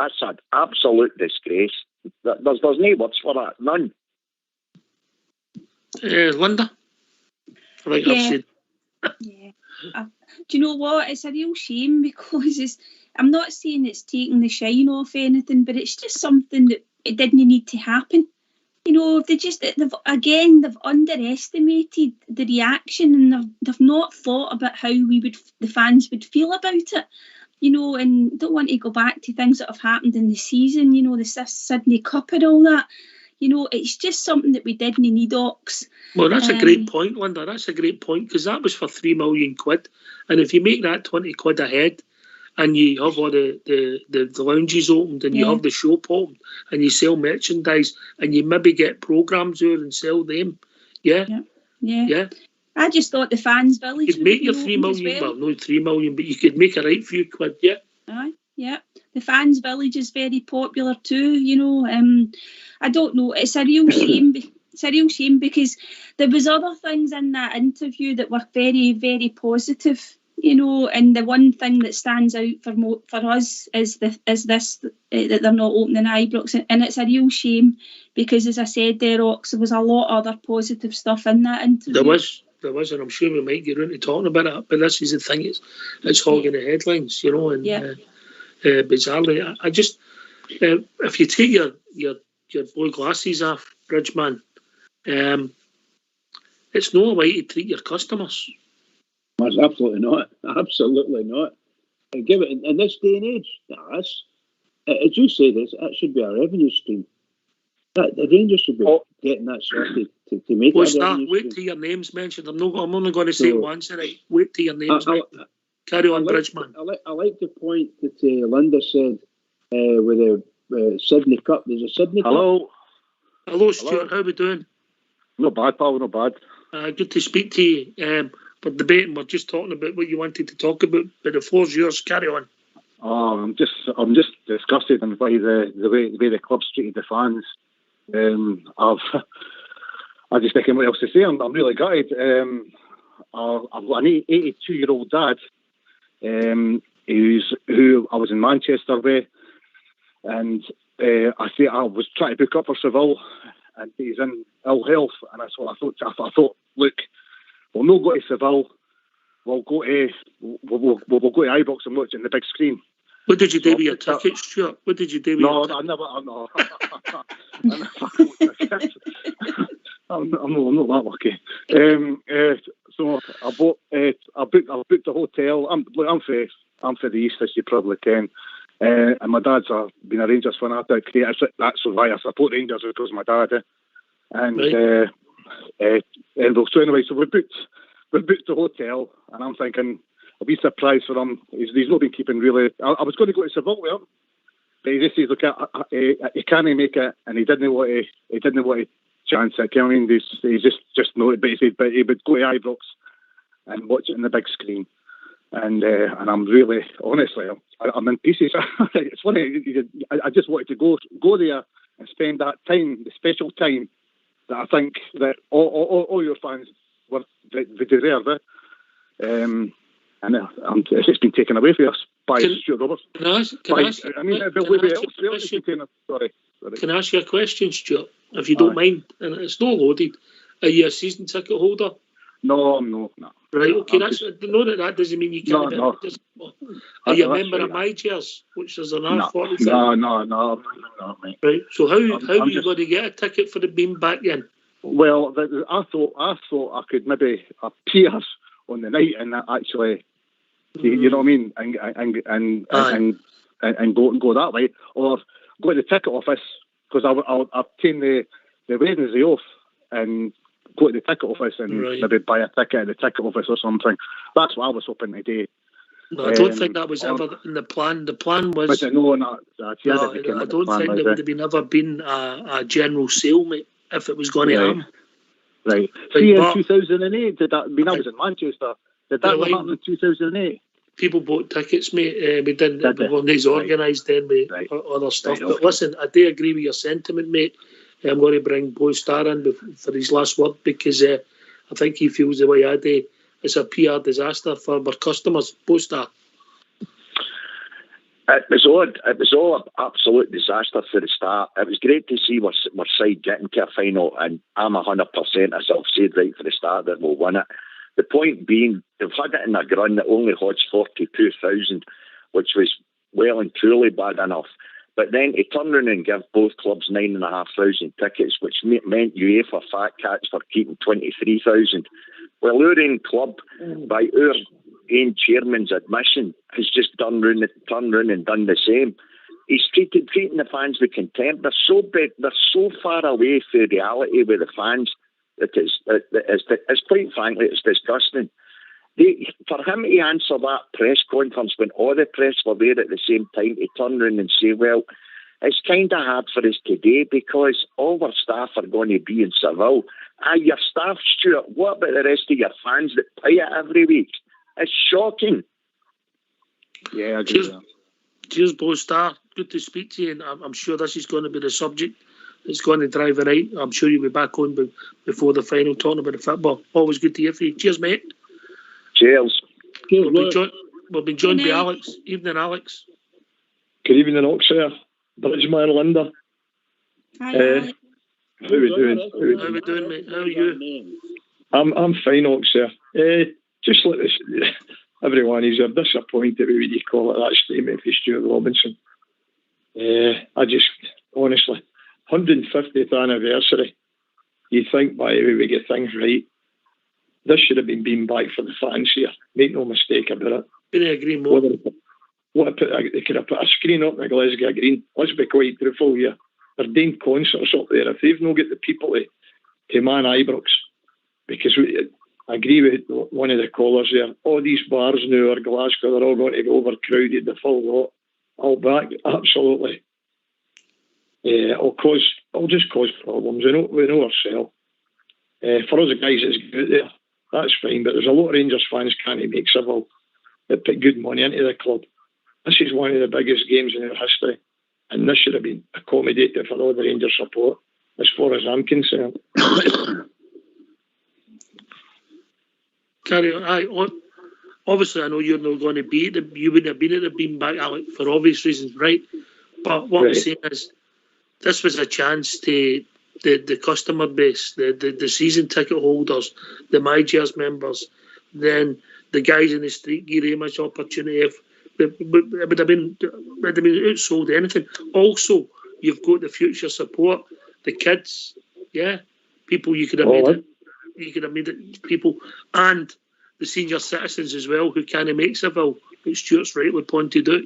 absolute disgrace. There's no words for that. None. Linda? Yeah. Do you know what? It's a real shame because I'm not saying it's taking the shine off anything, but it's just something that it didn't need to happen. You know, they've underestimated the reaction, and they've not thought about how the fans would feel about it. You know, and don't want to go back to things that have happened in the season. You know, the Sydney Cup and all that. You know, it's just something that we didn't need, Ox. Well, that's a great point, Linda. That's a great point, because that was for £3 million. And if you make that £20 a head, and you have all the lounges opened, and you have the shop open, and you sell merchandise, and you maybe get programmes there and sell them. Yeah. I just thought the fans' village. You'd make your £3 million, well, not £3 million, but you could make a right few quid, yeah. Aye, yeah. The fans' village is very popular too, you know. I don't know. It's a real shame. It's a real shame because there was other things in that interview that were very, very positive, you know. And the one thing that stands out for us is this that they're not opening Ibrox, and it's a real shame because, as I said, there was a lot of other positive stuff in that interview. There was, and I'm sure we might get around to talking about it. But this is the thing: it's hogging the headlines, you know, and bizarrely, I just if you take your blue glasses off, Bridgeman, it's no way to treat your customers. That's absolutely not. Absolutely not. And give it in this day and age. As you say, that should be a revenue stream. The Rangers should be getting that sorted to make What's that. That? Wait till your name's mentioned. I'm only going to say it once, right? Wait till your name's mentioned. Carry on, Bridgeman. I like the point that Linda said with the Sydney Cup. There's a Sydney Cup. Hello, Stuart. How are we doing? Not bad, pal. Not bad. Good to speak to you. We're debating. We're just talking about what you wanted to talk about, but the floor's yours. Carry on. I'm just disgusted by the way the club's treated the fans. I just think what else to say. I'm really gutted. I've got an 82-year-old dad, who I was in Manchester with, and I was trying to book up for Seville, and he's in ill health, and that's what I thought. Look, we'll not go to Seville. We'll go to Ibrox and watch it on the big screen. What did you do with your tickets, Stuart? What did you do with your tickets? I'm not that lucky. So I booked the hotel. I'm for the East, as you probably can. And my dad's been a Rangers fanatic. That's why I support Rangers, because of my dad. So anyway, so we booked the hotel, and I'm thinking I'll be surprised for him. He's not been keeping really. I was going to go to Seville with him, but he just says, "Look, he can't make it," and he didn't want to chance it. I mean, he's just know it, but he said, but he would go to Ibrox and watch it on the big screen. And I'm really, honestly, I'm in pieces. It's funny. I just wanted to go there and spend that time, the special time that I think that all your fans they deserve it. And it's just been taken away from us by Stuart Roberts. Can I ask you a question, Stuart, if you don't mind? And it's not loaded. Are you a season ticket holder? No, I'm not. No. Right, okay, I'm that's no, that doesn't mean you can't. No. Are you a That's member right. of my chairs, which is another No, 40? no, I'm not, mate. Right, so how are you just- going to get a ticket for the beanbag then? Well, I thought I could maybe appear on the night and actually, you know what I mean, and go that way, or go to the ticket office, because I'll obtain the Wednesday off and go to the ticket office and maybe buy a ticket at the ticket office or something. That's what I was hoping to do. No, I don't think that was ever in the plan. The plan was. But no, I don't think there would have been ever been a general sale, mate, if it was going to happen. Right. See, in 2008, did that? I mean, I was in Manchester. Did that happen in 2008? People bought tickets, mate. We didn't. We weren't as organised then with other stuff. But listen, I do agree with your sentiment, mate. I'm going to bring Bo Star in for his last word, because I think he feels the way I do. It's a PR disaster for our customers. Bo Star. It was odd. It was all an absolute disaster for the start. It was great to see our side getting to a final, and I'm 100%, as I've said right from the start, that we'll win it. The point being, they've had it in a ground that only holds 42,000, which was well and truly bad enough. But then to turn around and give both clubs 9,500 tickets, which meant UEFA fat cats for keeping 23,000. Well, our own club, by our own chairman's admission, has just turned round and done the same. He's treating the fans with contempt. They're so big, they're so far away from reality with the fans that it's quite frankly, it's disgusting. For him to answer that press conference when all the press were there at the same time, to turn around and say, well, it's kind of hard for us today because all our staff are going to be in Seville. Your staff, Stuart, what about the rest of your fans that pay it every week? It's shocking. Yeah, I agree with that. Cheers, Bo Star. Good to speak to you, and I'm sure this is going to be the subject that's going to drive it right. I'm sure you'll be back on before the final talking about the football. Always good to hear from you. Cheers, mate. Cheers. We'll be joined by Alex. Evening, Alex. Good evening, Oxford. Bridgeman, Linda. Hi, Alex. How are we doing? How are we doing, mate? How are you? I'm fine, Oxford. Just like this, everyone is disappointed with what you call it, that statement for Stuart Robinson. I just, honestly, 150th anniversary, you think by the way we get things right, this should have been back for the fans here. Make no mistake about it. Couldn't agree more. They could have put a screen up in the Glasgow Green. Let's be quite truthful here. They're doing concerts up there. If they've not got the people to man Ibrox, because I agree with one of the callers there, all these bars now are Glasgow, they're all going to be overcrowded, the full lot. I'll back, absolutely. It'll just cause problems. We know ourselves. For us, the guys that's good there, that's fine, but there's a lot of Rangers fans can't make civil that put good money into the club. This is one of the biggest games in our history, and this should have been accommodated for all the Rangers support, as far as I'm concerned. Carry on. Obviously, I know you're not going to be you wouldn't have been at the beanbag, Alec, for obvious reasons, right? But what I'm saying is, this was a chance to the customer base, the season ticket holders, the My Chairs members, then the guys in the street give them much opportunity. If it would have been outsold anything. Also, you've got the future support, the kids, people you could have made it. You could have made it people, and the senior citizens as well who can't make Seville, which Stuart's rightly pointed out.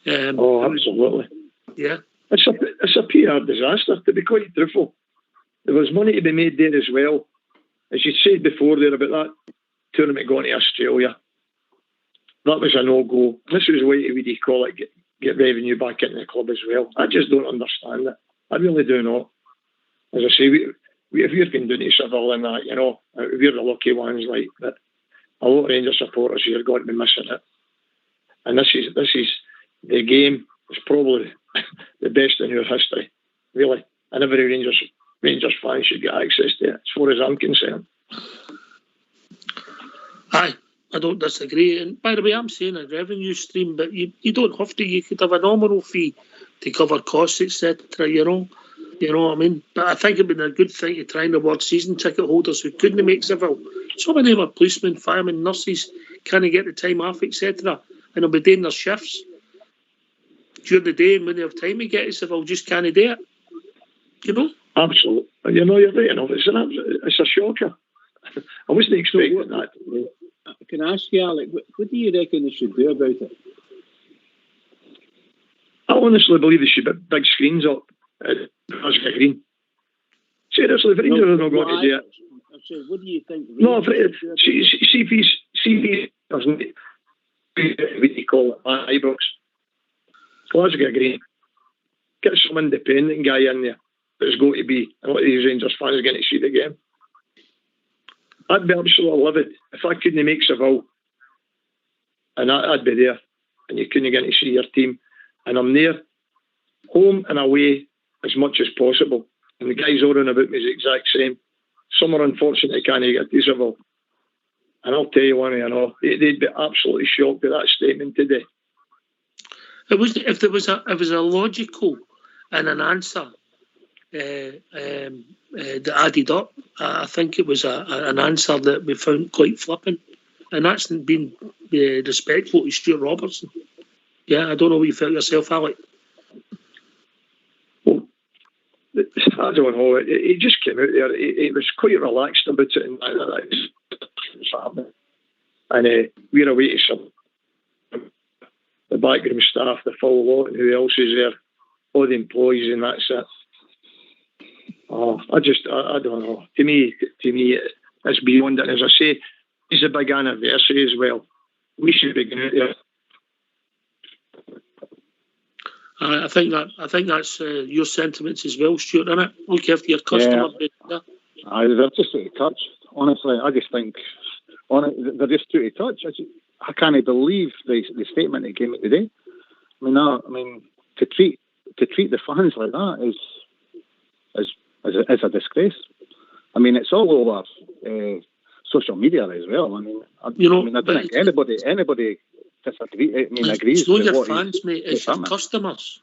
Absolutely. Yeah. It's a PR disaster, to be quite truthful. There was money to be made there as well. As you said before there about that tournament going to Australia, that was a no-go. This was a way to, what do you call it, get revenue back into the club as well. I just don't understand it. I really do not. As I say, if we're going down to Seville and that, we're the lucky ones, like, but a lot of Rangers supporters here are going to be missing it. And this is the game. It's probably the best in our history, really. And every Rangers fan should get access to it, as far as I'm concerned. Aye, I don't disagree. And by the way, I'm saying a revenue stream, but you don't have to. You could have a nominal fee to cover costs, etc. You know what I mean? But I think it'd been a good thing to try and reward season ticket holders who couldn't make Seville. So many of them are policemen, firemen, nurses, can't get the time off, etc. And they'll be doing their shifts during the day, and when they have time to get to Seville, just can't do it. You know? Absolutely. You know, you're right enough. It's a shocker. I wasn't expecting that. Can I ask you, Alec, what do you reckon they should do about it? I honestly believe they should put big screens up at Glasgow Green. Seriously, if Rangers are not going to do it. So what do you think? No, CP doesn't. What do you call it? Ibrox. Glasgow Green. Get some independent guy in there that's going to be, and what these Rangers fans are going to see the game. I'd be absolutely livid if I couldn't make Seville, and I'd be there, and you couldn't get to see your team. And I'm there, home and away, as much as possible. And the guys all around about me is the exact same. Some are unfortunate can't get to Seville. And I'll tell you one thing, they'd be absolutely shocked at that statement today. If there was a logical and an answer that added up, I think it was an answer that we found quite flippant, and that's been respectful to Stuart Robertson. Yeah, I don't know what you felt yourself, Alec. Well, I don't know. He just came out there. He was quite relaxed about it, and that's happening. And we're away to some the backroom staff, the full lot, and who else is there, all the employees, and that's it. I don't know. To me, it's beyond it. As I say, it's a big anniversary as well. We should be going out there. I think that's your sentiments as well, Stuart, isn't it? Look after your customer. Yeah. They're just out of touch. Honestly, I just think they're just out of touch. I can't believe the statement that came out today. I mean, to treat the fans like that is a disgrace. I mean, it's all over social media as well. I mean, I don't think anybody disagree. I mean, agrees. It's not your fans, mate. It's your customers.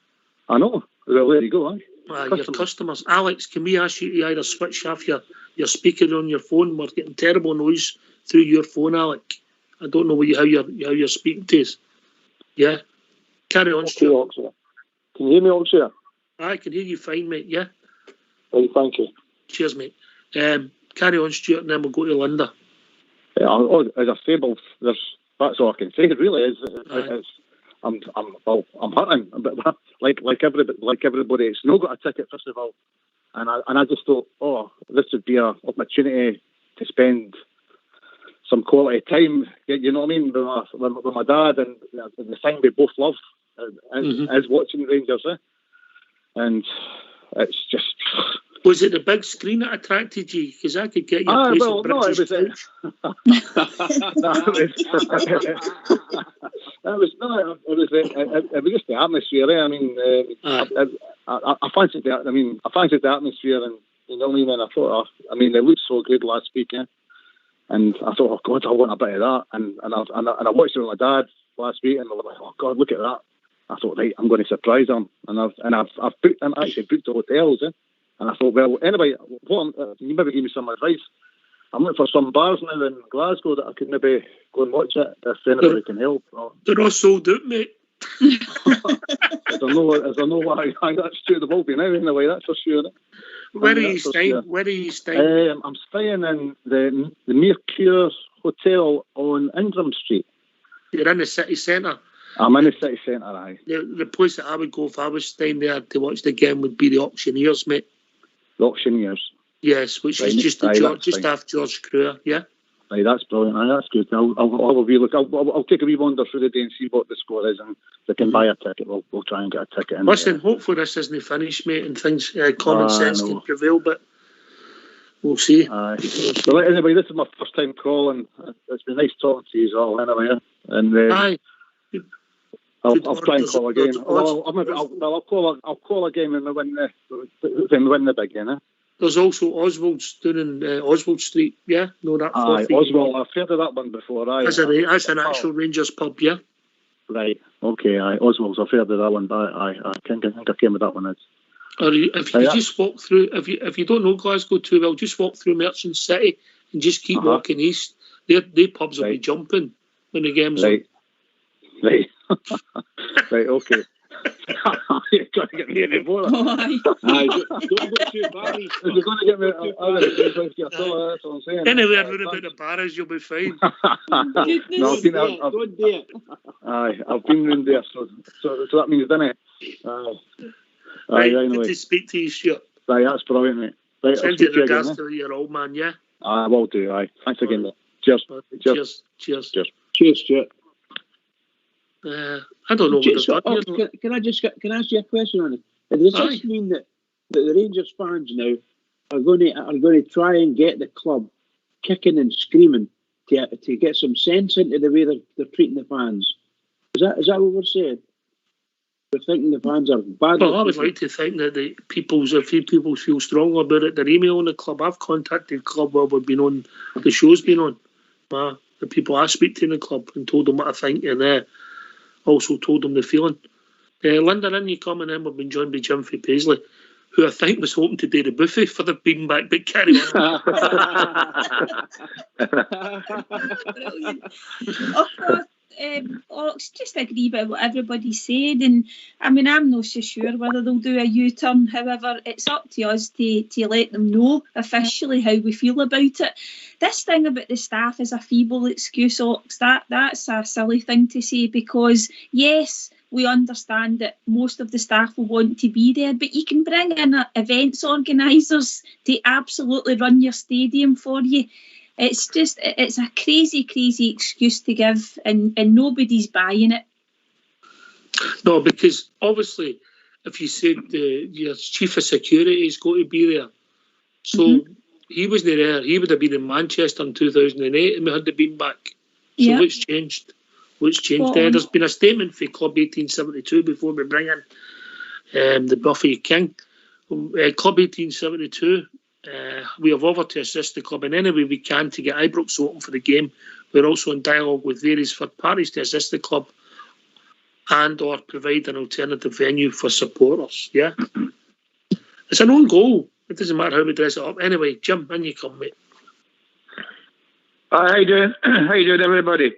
I know. Well, there you go. Your customers. Alex, can we ask you to either switch off your speaker on your phone? We're getting terrible noise through your phone, Alec. I don't know how you're speaking to us. Yeah. Carry on, Stuart. Can you hear me, Oxia? I can hear you fine, mate. Yeah. Right, thank you. Cheers, mate. Carry on, Stuart, and then we'll go to Linda. As a fable, that's all I can say. It really is. I'm hurting, but like everybody, it's not got a ticket first of all, and I just thought, this would be an opportunity to spend some quality time. You know what I mean, with my dad, and the thing we both love is watching Rangers, and it's just. Was it the big screen that attracted you? Because I could get you a place at British Couch. It was just the atmosphere. I mean, I fancied that. I mean, I fancied the atmosphere, and you know what I mean. And I thought, they looked so good last week, and I thought, oh God, I want a bit of that. And I watched it with my dad last week, and I was like, oh God, look at that. I thought, right, I'm going to surprise them, and I've actually booked the hotels. And I thought, well, anyway, you maybe give me some advice. I'm looking for some bars now in Glasgow that I could maybe go and watch it if anybody can help. They're all sold out, mate. I don't know why that's true. They will be now anyway, that's for sure. Where are you staying? Where are you staying? I'm staying in the Mercure Hotel on Ingram Street. You're in the city centre? I'm in the city centre, aye. The place that I would go if I was staying there to watch the game would be the Auctioneers, mate. The Auctioneers? Yes, which is just after George Crewer, yeah? Aye, that's brilliant. Aye, that's good. I'll take a wee wander through the day and see what the score is, and if they can buy a ticket, we'll try and get a ticket in. Listen, hopefully this isn't finished, mate, and things, common sense can prevail, but we'll see. Aye. Well, anyway, this is my first time calling. It's been nice talking to you all, anyway. And aye. I'll try and call again. I'll call again when we win the big game. There's also Oswald's down in Oswald Street. Yeah, no, that. Aye, Oswald. I've heard of that one before. Aye, that's an actual Rangers pub. Yeah. Right. Okay. Aye, Oswald's. I've heard of that one, but I think I came with that one. Or if you just walk through, if you don't know Glasgow too well, just walk through Merchant City and just keep walking east. Their pubs will be jumping when the game's on. Right. Right, okay. You're going to get me in the border. Don't go too far. You're going to get me out of the place. That's what I'm saying. Anywhere around about the barras, you'll be fine. No, don't do it. Aye, I've been round there, so that means, doesn't it? Right, anyway. good to speak to you, Stuart. Right, that's brilliant, mate. Right, send your regards to your old man, yeah? I will do, aye. Thanks again. Cheers. Cheers, Stuart. I don't know what they've done. Can I ask you a question on it? Does this mean that the Rangers fans now are going to try and get the club kicking and screaming to get some sense into the way they're treating the fans? Is that what we're saying? We're thinking the fans are bad. Well, I would like to think that if people feel strongly about it, they're emailing the club. I've contacted the club while we've been on, the show's been on. The people I speak to in the club and told them what I think, and also told them the feeling. Linda, in you coming in, we've been joined by Jim from Paisley, who I think was hoping to do the buffet for the beanbag, but carry on. Brilliant. Just agree with what everybody said, and I mean, I'm not so sure whether they'll do a U-turn. However, it's up to us to let them know officially how we feel about it. This thing about the staff is a feeble excuse, Ox. That's a silly thing to say, because yes, we understand that most of the staff will want to be there, but you can bring in events organisers to absolutely run your stadium for you. It's a crazy excuse to give, and nobody's buying it. No, because obviously, if you said your chief of security is going to be there, so he wasn't there. He would have been in Manchester in 2008, and we had the beanbag. So what's changed? There's been a statement for Club 1872 before we bring in the Buffy King. Club 1872. We have offered to assist the club in any way we can to get Ibrox open for the game. We're also in dialogue with various third parties to assist the club and or provide an alternative venue for supporters. Yeah, it's an own goal. It doesn't matter how we dress it up. Anyway, Jim, in you come, mate. How you doing? How you doing, everybody?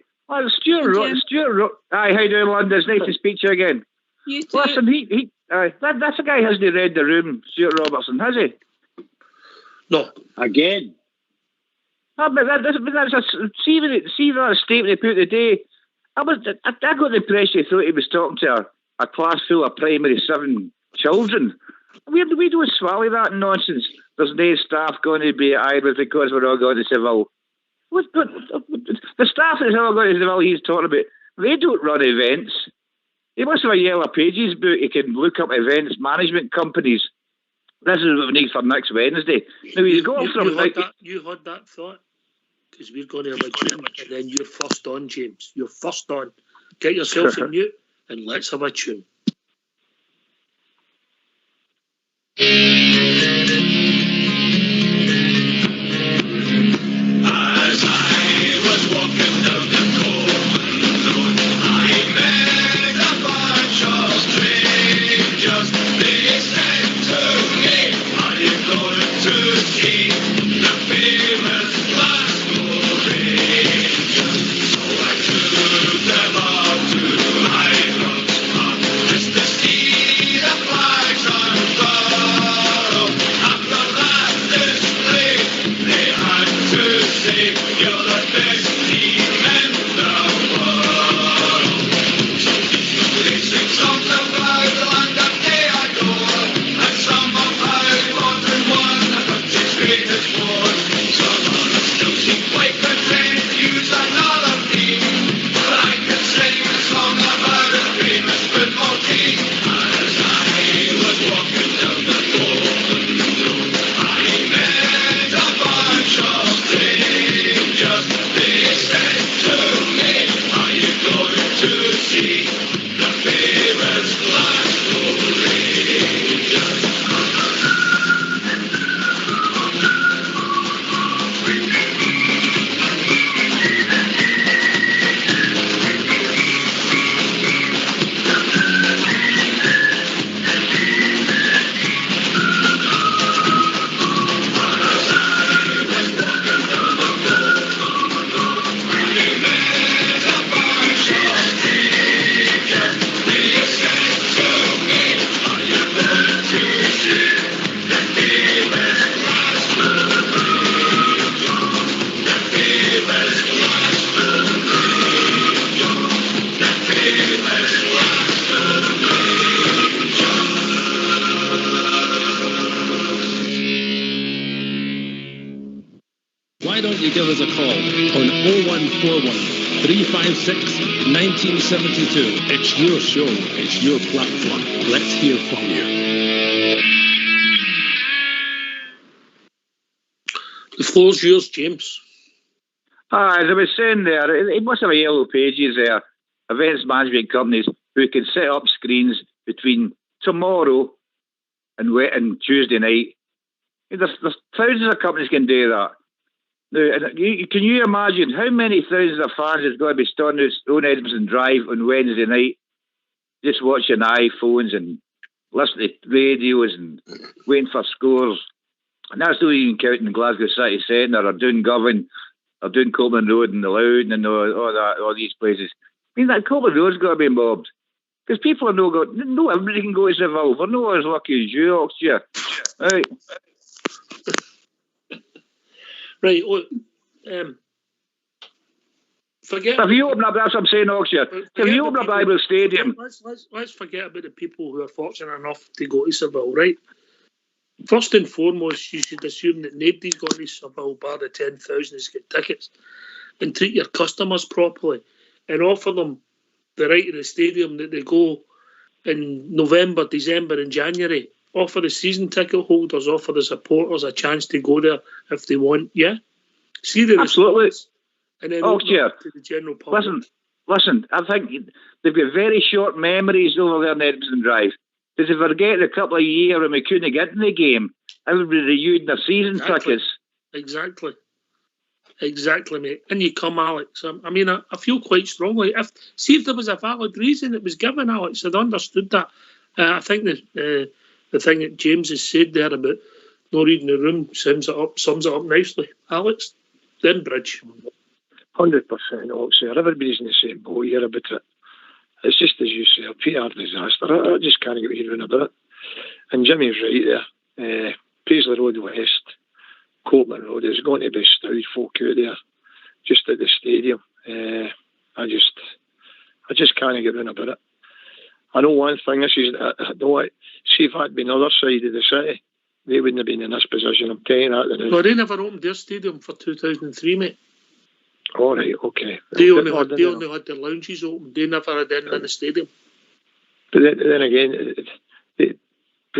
Stuart. Hi, how you doing, London? It's nice to speak to you again. You too. Listen, that's a guy who hasn't read the room, Stuart Robertson, has he? No. Again. But see that statement he put today. I got the impression he thought he was talking to a class full of primary 7 children. We don't swallow that nonsense. There's no staff going to be at Ibrox because we're all going to Seville. The staff that's all going to Seville he's talking about, they don't run events. He must have a Yellow Pages book. He can look up events management companies. This is what we need for next Wednesday. Now he's got you had that thought, because we're going to have a tune, and then you're first on, James. You're first on. Get yourself in mute and let's have a tune. As I was walking down the Coleman Road, I met a bunch of strangers. They said to me, are you going to see the famous Glasgow Rangers? So I took them out to Ibrox Park just to see the flags unfurl. After that display, they had to say, you're the best team in the world. So they sing songs about the land that they adore, and some of how London won the country's greatest war. Some others still seem quite content to use another theme, but I can sing a song about a famous football team. As I was walking down the Golden Road, I met a bunch of strangers. why don't you give us a call on 0141 356 1972. It's your show, it's your platform. Let's hear from you. The floor's yours, James. As I was saying there, it must have a yellow pages there, events management companies who can set up screens between tomorrow and Tuesday night. There's thousands of companies can do that. Now, can you imagine how many thousands of fans is going to be stood on Edmonton Drive on Wednesday night, just watching iPhones and listening to radios and waiting for scores? And that's not even counting Glasgow City Centre or Dungovan or doing Coleman Road and the Loudon and all these places. I mean, that Coleman Road's got to be mobbed. Because people are no everybody can go to Seville. We're not as lucky as you, Oxford. Right. Right, look, forget. If you open up, that's what I'm saying, Oxford. If you open up Ibrox Stadium. Let's forget about the people who are fortunate enough to go to Seville, right? First and foremost, you should assume that nobody's got to Seville bar the 10,000 who's got tickets, and treat your customers properly and offer them the right to the stadium that they go in November, December and January. Offer the season ticket holders, offer the supporters a chance to go there if they want, yeah? See the response, and then open up to the general public. Listen, I think they've got very short memories over there in Edmonton Drive. Because if we forget a couple of years when we couldn't get in the game, everybody renewed their season tickets. Exactly, mate. And you come, Alex. I mean, I feel quite strongly. If there was a valid reason it was given, Alex, I'd understood that. I think the thing that James has said there about not reading the room sums it up nicely. Alex, then Bridge. 100%, Oxford. Everybody's in the same boat here about it. It's just as you say, a PR disaster. I just can't get even about it. And Jimmy's right there. Paisley Road West, Copeland Road, there's going to be stout folk out there just at the stadium. I just can't get in about it. I know one thing, see if I'd been the other side of the city, they wouldn't have been in this position. I'm telling you that. Well, they never opened their stadium for 2003, mate. All right, okay. They only had their lounges open. They never had anything in the stadium. But then again, they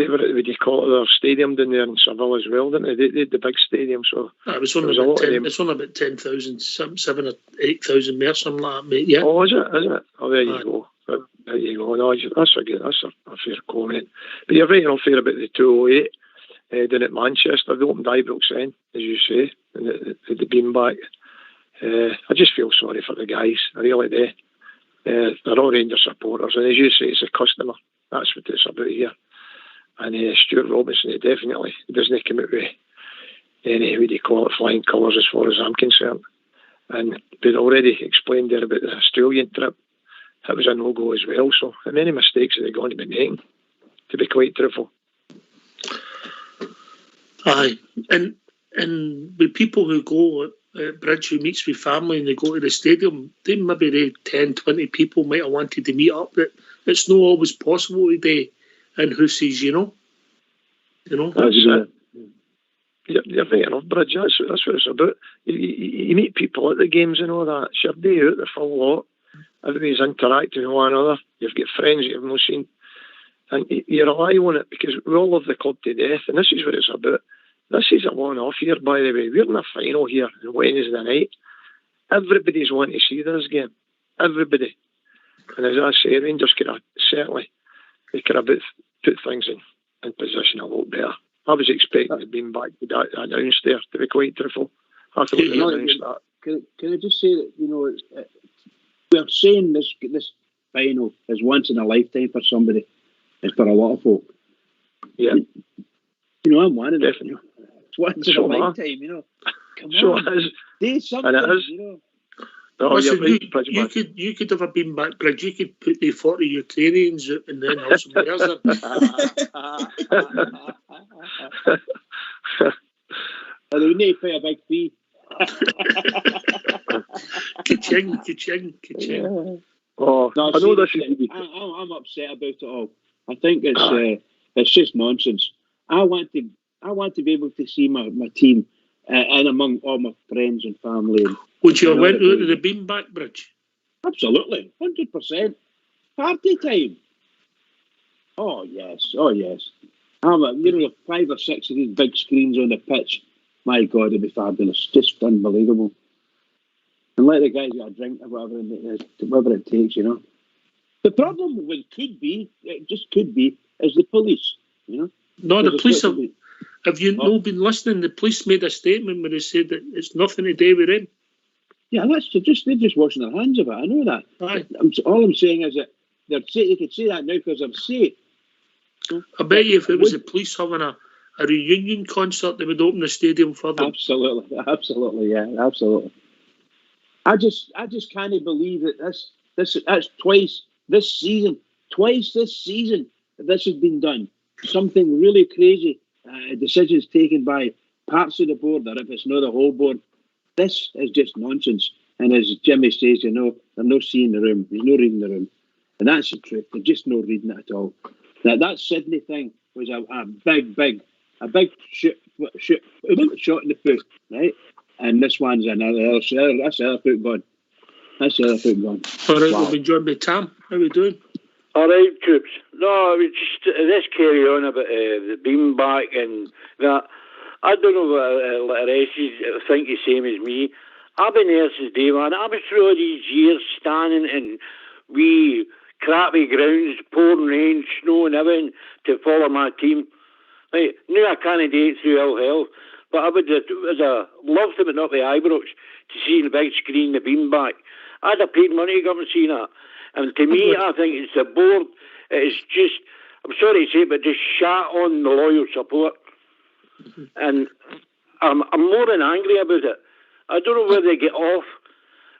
were, what do you call it, their stadium down there in Seville as well, didn't they? They had the big stadium, so... It's only about 10,000, 7,000 or 8,000 more, something like that, mate, yeah. Oh, is it? Oh, there you go. There you go. No, that's a fair comment. But you're right enough there about the 208 down at Manchester. They opened Ibrox End, as you say, and the beanbag. I just feel sorry for the guys. I really do. They're all Rangers supporters, and as you say, it's a customer. That's what it's about here. And Stuart Robinson, he definitely doesn't come out with any, what do you call it, flying colours as far as I'm concerned. And we'd already explained there about the Australian trip. That was a no-go as well. So many mistakes that they're going to be making, to be quite truthful. Aye, and with people who go at Bridge, who meets with family and they go to the stadium, they maybe 10, 20 people might have wanted to meet up. That it's not always possible today in Hussies, you know. That's it. You're right enough, Bridge. That's what it's about. You meet people at the games and all that. Sure, day out the full lot. Everybody's interacting with one another. You've got friends you've not seen. And you rely on it because we all love the club to death. And this is what it's about. This is a one-off here, by the way. We're in a final here on Wednesday night. Everybody's wanting to see this game. Everybody. And as I say, Rangers could have certainly put things in position a lot better. I was expecting it being back to that announced there, to be quite truthful. I thought they announced that. Can I just say that, we're saying this final is once in a lifetime for somebody, and for a lot of folk. Yeah. I'm one of them. It's once in a lifetime, Come on. It is. Do something, And it is. No, listen, right, you could have been back, Bridge. You could put the 40 Ukrainians out and then have some players They would need to pay a big fee. Ka-ching. Yeah. Oh, no, I know this is... I'm upset about it all. I think it's just nonsense. I want to be able to see my team and among all my friends and family. And, would you have went out to the beanbag bridge? Absolutely, 100%. Party time. Oh yes. You know, 5 or 6 of these big screens on the pitch. My God, it'd be fabulous. Just unbelievable. And let the guys get a drink or whatever it takes, you know. The problem with it just could be, is the police, you know. No, the police have you not been listening? The police made a statement where they said that it's nothing to do with them. Yeah, they're just washing their hands of it. I know that. Aye. All I'm saying is that they could say that now because I'm safe. I bet you if it was the police having a reunion concert, they would open the stadium for them. Absolutely, yeah, absolutely. I just can't believe that that's twice this season that this has been done. Something really crazy. Decisions taken by parts of the board, or if it's not the whole board. This is just nonsense. And as Jimmy says, you know, they're no seeing the room. There's no reading the room. And that's the truth. They're just no reading it at all. That Sydney thing was a big shot in the foot, right? And this one's another. That's the other foot gone. All right, we'll be joined by Tam. How are we doing? All right, troops. No, we just let's carry on about the beanbag and that. I don't know what the rest is think the same as me. I've been there since day one. I've been through all these years standing in wee crappy grounds, pouring rain, snow and everything to follow my team. Like, now I can't do it through all hell, but I would have loved to, but not the eyebrows, to see the big screen, the beanbag. I'd have paid money to come and see that. And to me, I think it's the board. It's just, I'm sorry to say, but just shat on the loyal support. And I'm more than angry about it. I don't know where they get off.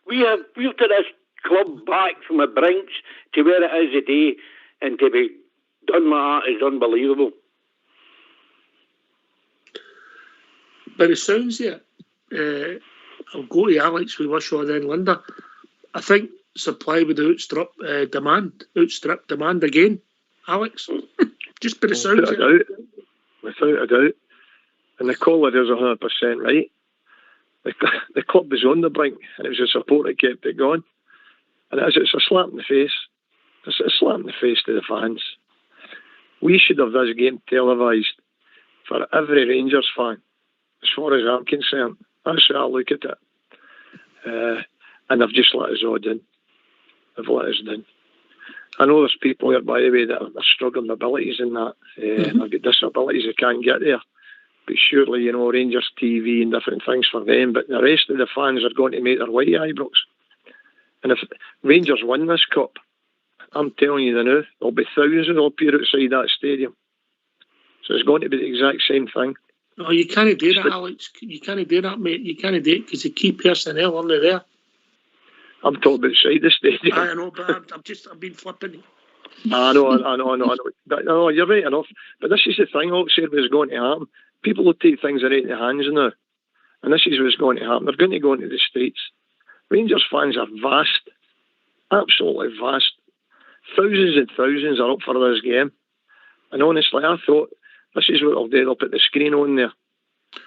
We have built this club back from the brinks to where it is today, and to be done like that is unbelievable. But it sounds it. I'll go to Alex with Wishaw then Linda. I think supply would outstrip demand again. Alex, just by the sounds of it. Without a doubt. And the caller is 100% right. The club was on the brink, and it was the support that kept it going. And it's a slap in the face. It's a slap in the face to the fans. We should have this game televised for every Rangers fan, as far as I'm concerned. That's how I look at it. And they've just let us all down. They've let us down. I know there's people here, by the way, that are struggling with abilities and that. They've got disabilities that can't get there. But surely, you know, Rangers TV and different things for them. But the rest of the fans are going to make their white eyebrows. And if Rangers win this cup, I'm telling you now, there'll be thousands up here outside that stadium. So it's going to be the exact same thing. No, you can't do that, Alex. You can't do that, mate. You can't do it because the key personnel aren't there. I'm talking about outside the stadium. I know, but I've been flipping. I know. But, no, you're right enough. But this is the thing, I'll say what's going to happen. People will take things right in their hands now. And this is what's going to happen. They're going to go into the streets. Rangers fans are vast. Absolutely vast. Thousands and thousands are up for this game. And honestly, I thought, this is what they'll do. They'll put the screen on there.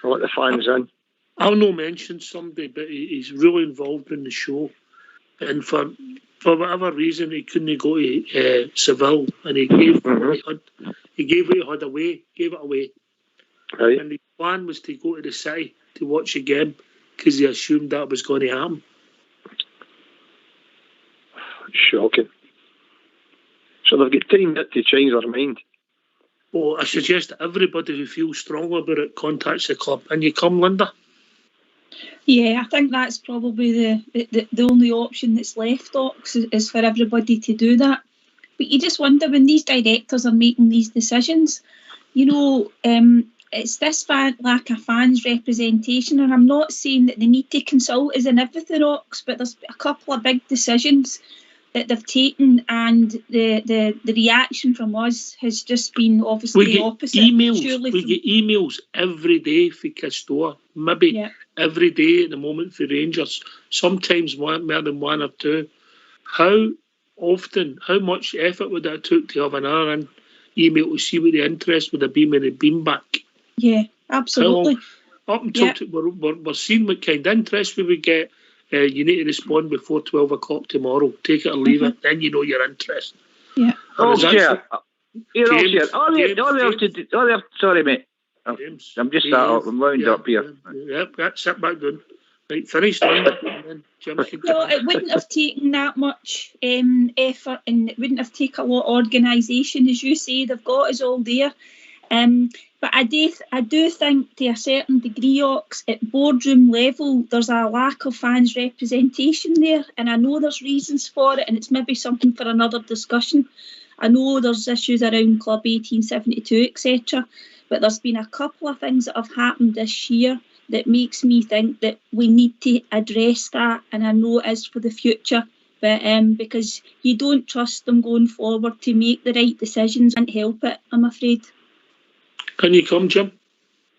They'll let the fans in. I'll not mention somebody, but he's really involved in the show. And for whatever reason, he couldn't go to Seville, and he gave what he had away, gave it away. Right. And the plan was to go to the city to watch a game because he assumed that was going to happen. Shocking. So they've got time yet to change their mind. Well, I suggest that everybody who feels strongly about it contacts the club. And you come, Linda? Yeah, I think that's probably the only option that's left, Ox, is for everybody to do that. But you just wonder, when these directors are making these decisions, you know, it's this lack of fans' representation. And I'm not saying that they need to consult us in everything, Ox, but there's a couple of big decisions that they've taken, and the reaction from us has just been obviously the opposite. We get emails every day for Castore, maybe every day at the moment for Rangers, sometimes more than one or two. How often, how much effort would that took to have another email to see what the interest would have been when it been back? Yeah, absolutely. Up until we're seeing what kind of interest we would get. You need to respond before 12 o'clock tomorrow. Take it or leave it. Then you know your interest. Yeah. Sorry, mate. I'm just sat up. I'm wound up here. Yep, sit back down. Right, finished. And then Jim can No, it wouldn't have taken that much effort, and it wouldn't have taken a lot of organisation, as you say. They've got us all there. But I do think, to a certain degree, Ox, at boardroom level, there's a lack of fans' representation there, and I know there's reasons for it, and it's maybe something for another discussion. I know there's issues around Club 1872, etc., but there's been a couple of things that have happened this year that makes me think that we need to address that, and I know it is for the future, but because you don't trust them going forward to make the right decisions, and help it, I'm afraid. Can you come, Jim?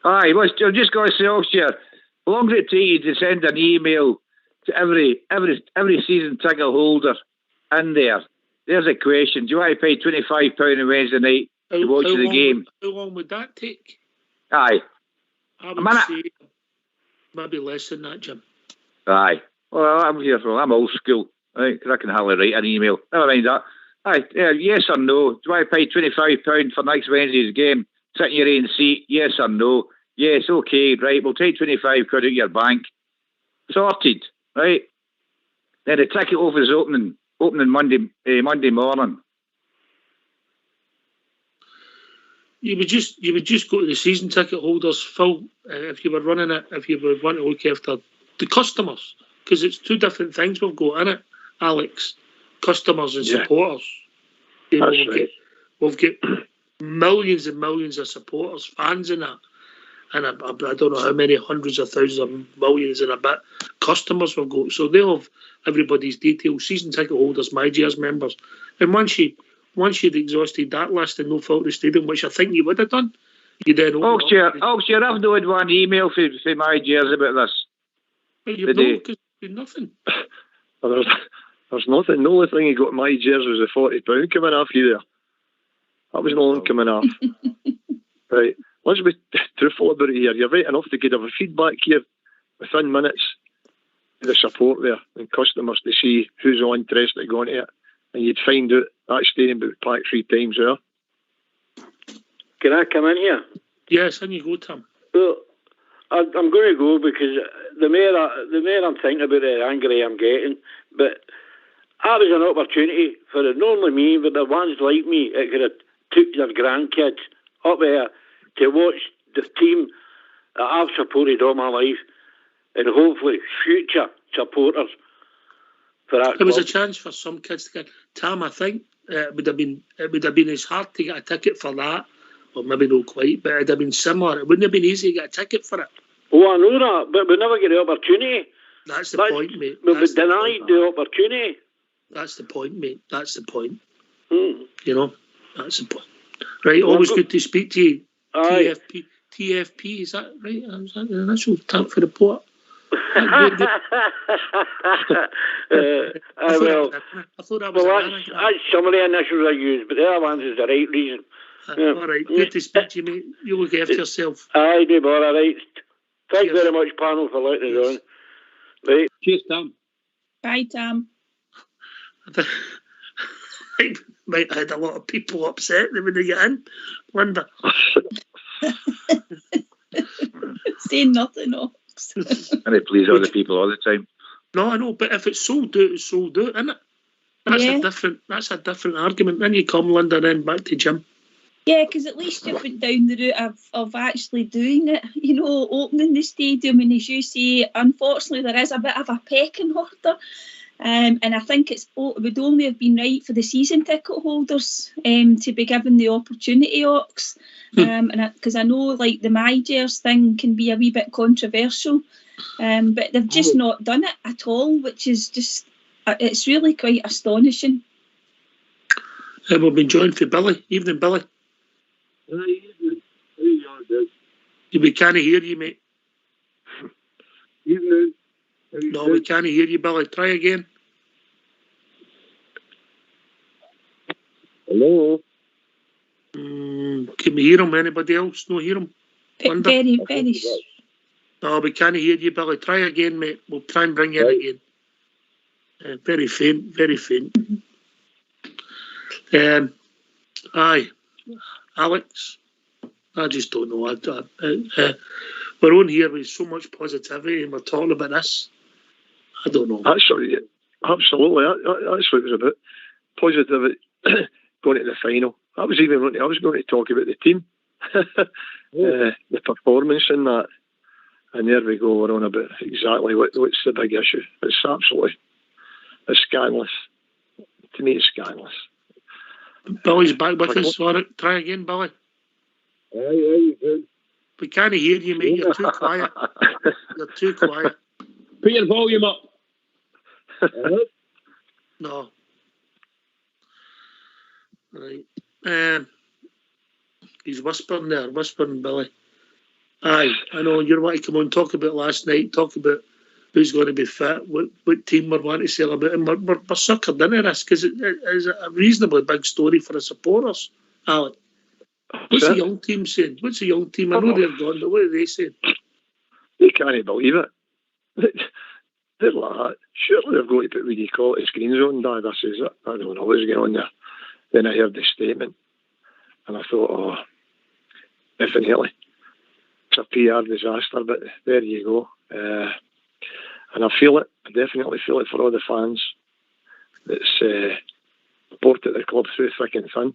Aye, I've just got to say, Oxshire, how long does it take you to send an email to every season ticket holder in there? There's a question. Do you want to pay £25 on Wednesday night to watch the game? How long would that take? Aye. I would say maybe less than that, Jim. Aye. Well, I'm old school. Right? 'Cause I can hardly write an email. Never mind that. Aye. Yeah, yes or no? Do I pay £25 for next Wednesday's game? Sit in your own seat? Yes or no? Yes, okay, right. We'll take £25 out of your bank. Sorted, right? Then the ticket office opening Monday morning. You would just go to the season ticket holders, Phil, if you were running it, if you would want to look after the customers, because it's two different things we've got in it, Alex. Customers and supporters. You know, we've got millions and millions of supporters, fans in that. And I don't know how many hundreds of thousands of millions and a bit customers we've got. So they'll have everybody's details, season ticket holders, MyGears members. And once you'd exhausted that list and no fault the stadium, which I think you would have done, you then open I've not had one email for MyGears about this. Well, you've no, because there's nothing. There's nothing. The only thing you got MyGears was the £40 coming off you there. That was the only one coming off. Right. Let's be truthful about it here. You're right enough to give a feedback here within minutes to the support there and customers to see who's all interested going to it. And you'd find out that stadium would be packed 3 times there. Can I come in here? Yes, and you go, Tim. Well, I'm going to go because the more I'm thinking about it, the angrier I'm getting. But that was an opportunity for it. Normally me, but the ones like me, it could have took their grandkids up there to watch the team that I've supported all my life, and hopefully future supporters for that. There was a chance for some kids to get. Tam, I think it would have been as hard to get a ticket for that, or maybe not quite, but it'd have been similar. It wouldn't have been easy to get a ticket for it. Oh, I know that, but we never get the opportunity. That's the point, mate. We've been denied the opportunity. That's the point, mate. That's the point. You know, that's the point. Right, always good to speak to you. Aye. TFP, is that right? Is that the initial tap for the port? I thought that was that's some of the initials I use, but the other ones is the right reason. All right, good to speak to you, mate. You look after yourself. Aye, do all right. Thanks very much, panel, for letting us on. Right. Cheers, Tam. Bye, Tam. I might have had a lot of people upset when they get in. Linda. Say nothing, Ox. And it please other people all the time. No, I know, but if it's sold out, it's sold out, isn't it? That's a different argument. Then you come, Linda, then back to Jim. Yeah, because at least you went down the route of actually doing it, you know, opening the stadium. And as you say, unfortunately, there is a bit of a pecking order. And I think it would only have been right for the season ticket holders to be given the opportunity, Ox. Because I know, like, the MyGears thing can be a wee bit controversial. But they've just not done it at all, which is just, it's really quite astonishing. We've been joined for Billy. Evening, Billy. We can't hear you, mate. Evening. No, we can't hear you, Billy. Try again. Hello. Can we hear him? Anybody else? No, hear him? Very, very. No, we can't hear you, Billy. Try again, mate. We'll try and bring you in again. Very faint, very faint. Aye, Alex. I just don't know. We're on here with so much positivity and we're talking about this. I don't know. Absolutely. That's what it was about. Positivity going to the final. I was going to talk about the team, the performance in that. And there we go. We're on about exactly what's the big issue. It's scandalous. To me, it's scandalous. Billy's back with us. Sorry. Try again, Billy. We can't hear you, mate. You're too quiet. You're too quiet. Put your volume up. No. Right. He's whispering there, Billy. Aye, I know you want to come on, talk about last night, talk about who's going to be fit, what team we're wanting to sell about, and we're suckered into this because it is a reasonably big story for the supporters, Alec. What's the young team saying? What's the young team? I know they're gone, but what are they saying? They can't believe it. They're like that. Surely they're going to put, what do you call it, screens on, Dad. I says, I don't know what's going on there. Then I heard the statement, and I thought, oh, definitely. It's a PR disaster, but there you go. And I feel it. I definitely feel it for all the fans that's supported the club through thick and thin,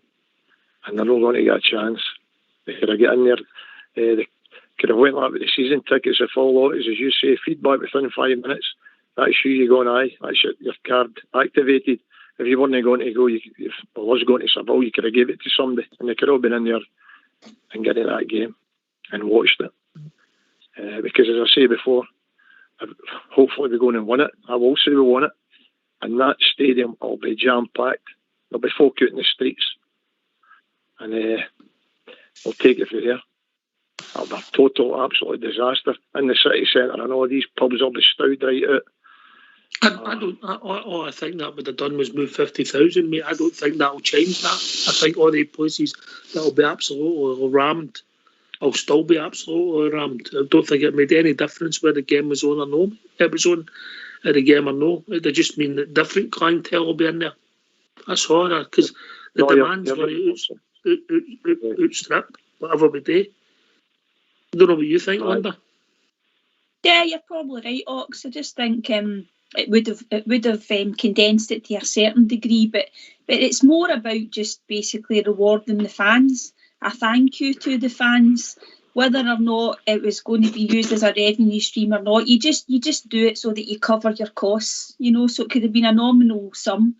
and they're not going to get a chance. They could have got in there. They could have went like with the season tickets, a full lot, as you say, feedback within 5 minutes. That's you going, aye, that's your card activated. If you weren't going to go, if I was going to Seville, you could have gave it to somebody, and they could have been in there and get in that game and watched it. Because as I say before, hopefully we're going to win it. I will say we won it. And that stadium will be jam-packed. There'll be folk out in the streets. And we'll take it from there. It'll be a total, absolute disaster in the city centre. And all these pubs will be stowed right out. All I think that would have done was move 50,000, mate. I don't think that'll change that. I think all the places that'll be absolutely rammed. I'll still be absolutely rammed. I don't think it made any difference where the game was on or no. It was on at the game or no. It just mean that different clientele will be in there. That's horror because the demand's going to outstrip whatever we do. I don't know what you think, Linda. Yeah, you're probably right, Ox. I just think it would have condensed it to a certain degree, but it's more about just basically rewarding the fans. A thank you to the fans, whether or not it was going to be used as a revenue stream or not. You just do it so that you cover your costs, so it could have been a nominal sum,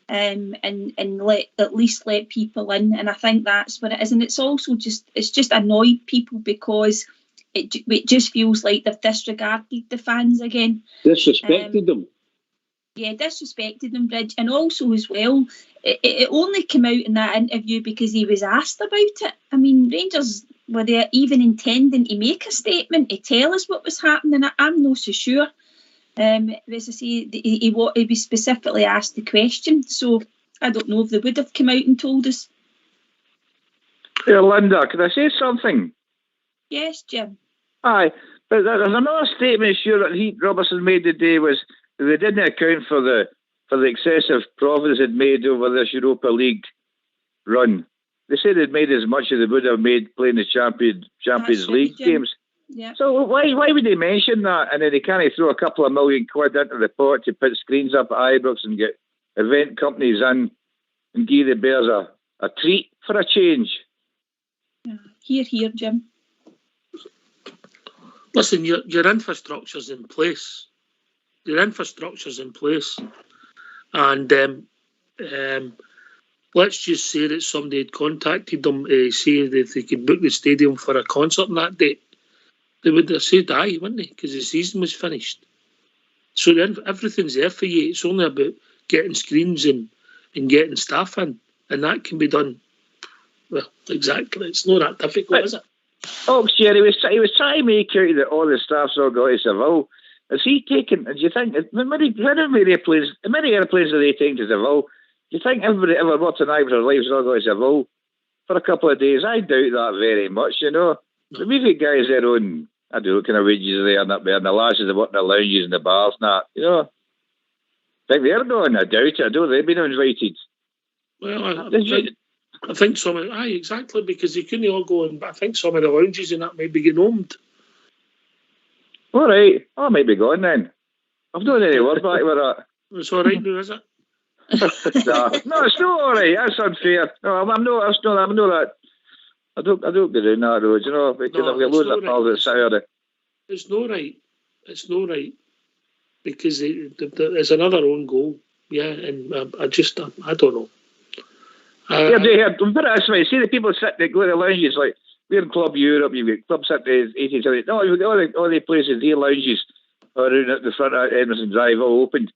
and at least let people in. And I think that's what it is. And it's also just annoyed people because it just feels like they've disregarded the fans again. Disrespected them. Yeah, disrespected them, Bridge. And also as well, it only came out in that interview because he was asked about it. I mean, Rangers, were they even intending to make a statement to tell us what was happening? I'm not so sure. As I say, he was specifically asked the question, so I don't know if they would have come out and told us. Yeah, Linda, can I say something? Yes, Jim. Aye, but there's another statement, sure, that Robertson made today was they didn't account for the excessive profits they'd made over this Europa League run. They said they'd made as much as they would have made playing the Champions League games. Yeah. So why would they mention that? And then they can't throw a couple of $1 million into the pot to put screens up at Ibrox and get event companies in and give the Bears a treat for a change. Here, Jim. Listen, your infrastructure's in place. Your infrastructure's in place. And let's just say that somebody had contacted them to say that they could book the stadium for a concert on that date. They would have said aye, wouldn't they? Because the season was finished. So everything's there for you. It's only about getting screens and getting staff in. And that can be done. Well, exactly. It's not that difficult, is it? Oh, Jerry, he was trying to make out that all the staff's all got to Seville. Is he taking, do you think, how many airplanes are they taking to Seville? Do you think everybody ever worked in Ibrox lives all got to Seville for a couple of days? I doubt that very much, We've got guys there on I do what kind of wages there and the lasses that work in the lounges and the bars and that, you know. I think they're going, I doubt it. I don't they've been invited. Well, I think some of exactly, because they couldn't all go in, but I think some of the lounges and that might be getting homed. All right, I might be going then. I've not any word back with that. It's all right now, is it? No, it's not all right. That's unfair. No, I'm not that. I don't go down that road, you know, because I've got loads of pals that sit there. It's not right. It's not right. Because there's another own goal. Yeah, and I don't know. Put it this way, see the people that go to the lounges, like, we're in Club Europe, you've got Club City, 1870. No, you've got all the places, the lounges around at the front of Emerson Drive all opened.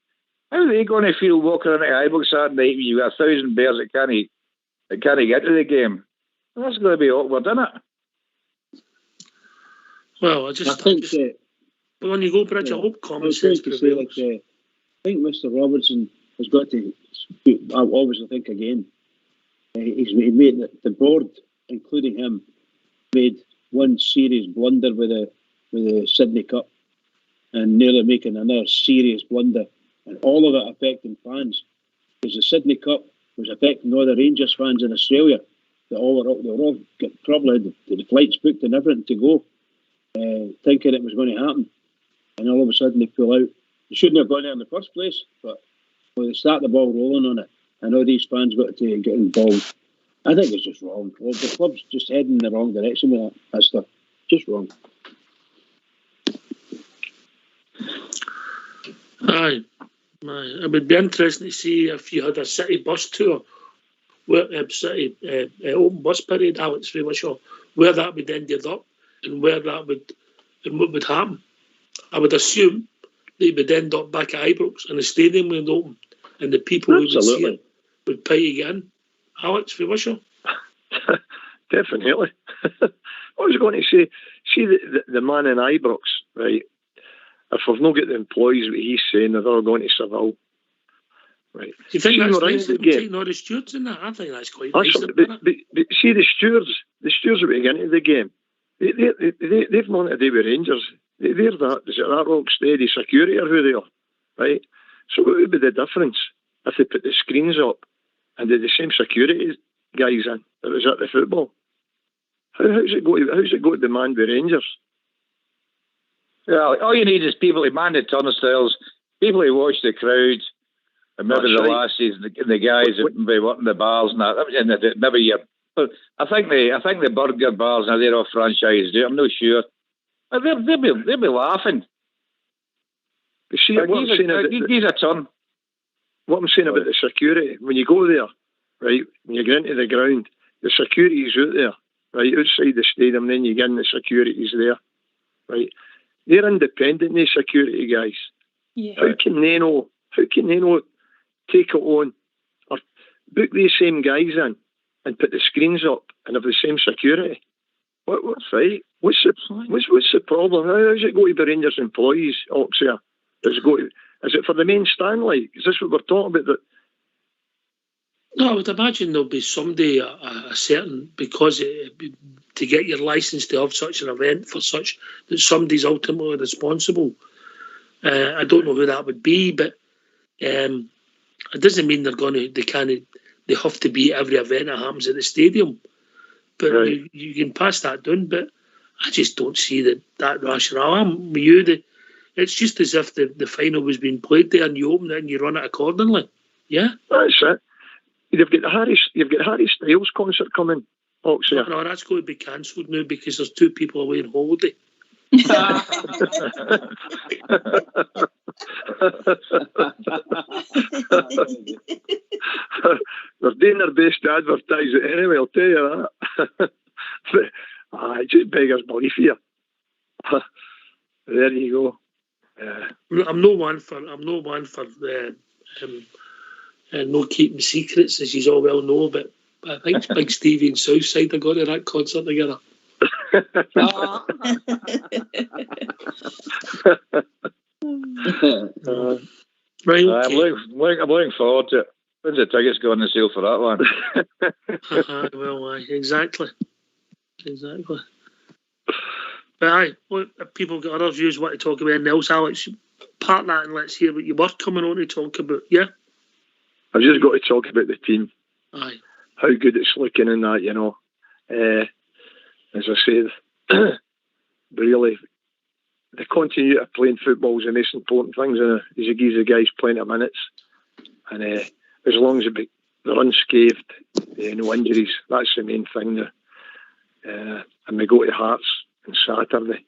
How are they going to feel walking around at Ibrox Saturday night when you've got 1,000 bears that can't get to the game? That's going to be awkward, isn't it? Well, I think but when you go Bridge, I hope common sense prevails. I think Mr. Robertson has got to speak. I obviously think again. He made the board, including him, made one serious blunder with the Sydney Cup, and nearly making another serious blunder, and all of it affecting fans, because the Sydney Cup was affecting all the Rangers fans in Australia. They were all probably had the flights booked and everything to go, thinking it was going to happen, and all of a sudden they pull out. They shouldn't have gone there in the first place, but they start the ball rolling on it, and all these fans got to get involved. I think it's just wrong. The club's just heading in the wrong direction with that stuff. Just wrong. Aye. It would be interesting to see if you had a city bus tour, city open bus parade, Alex Famershaw, where that would ended up and where that would and what would happen. I would assume they would end up back at Ibrox and the stadium would open and the people who would see it would pay again. Alex Famershaw? Definitely. I was going to say, see the man in Ibrox, right? If we've not got the employees, what he's saying, they're all going to Seville. Right. Do you think that's nice that we're taking all the stewards in that? I think that's quite nice. But see, the stewards that we get into the game, they've nothing to do with Rangers. They're that rock steady security or who they are, right? So what would be the difference if they put the screens up and did the same security guys in that was at the football? How's it go to demand with Rangers? Yeah, all you need is people to man the turnstiles, people to watch the crowd, and maybe the lassies, the guys that be working the bars and that. And maybe I think the burger bars now they're off franchise. I'm not sure. They'll be laughing. You see, what I'm saying about the security, when you go there, right, when you get into the ground, the security's out there, right, outside the stadium, then you get in, the security's there, right. They're independent, these security guys. Yeah. How can they not take it on or book these same guys in and put the screens up and have the same security? What's right? What's the problem? How's it going to the Rangers employees, Oxia? Is it for the main stand, like? Is this what we're talking about? No, I would imagine there'll be someday a certain, because to get your licence to have such an event for such, that somebody's ultimately responsible. I don't know who that would be, but it doesn't mean they have to be at every event that happens at the stadium. But right. you can pass that down, but I just don't see that rationale. I'm with you. It's just as if the final was being played there and you open it and you run it accordingly. Yeah? That's it. You've got Harry Styles concert coming. Oxia. No, that's going to be cancelled now because there's 2 people away on holiday. They're doing their best to advertise it anyway, I'll tell you that. But just beggars belief here. There you go. I'm no one for no keeping secrets, as you all well know, but I think Big Stevie and Southside are going to that concert together. Right, okay. I'm looking forward to it. When's the tickets going on sale for that one? Well, exactly. But aye, what, if people got other views, what to talk about anything else, Alex, part that and let's hear what you were coming on to talk about, yeah? I've just got to talk about the team. Aye. How good it's looking in that, you know. As I said, really, the continuity of playing football is the most important thing, and he gives the guys plenty of minutes. And as long as they're unscathed, no injuries, that's the main thing. And we go to Hearts on Saturday.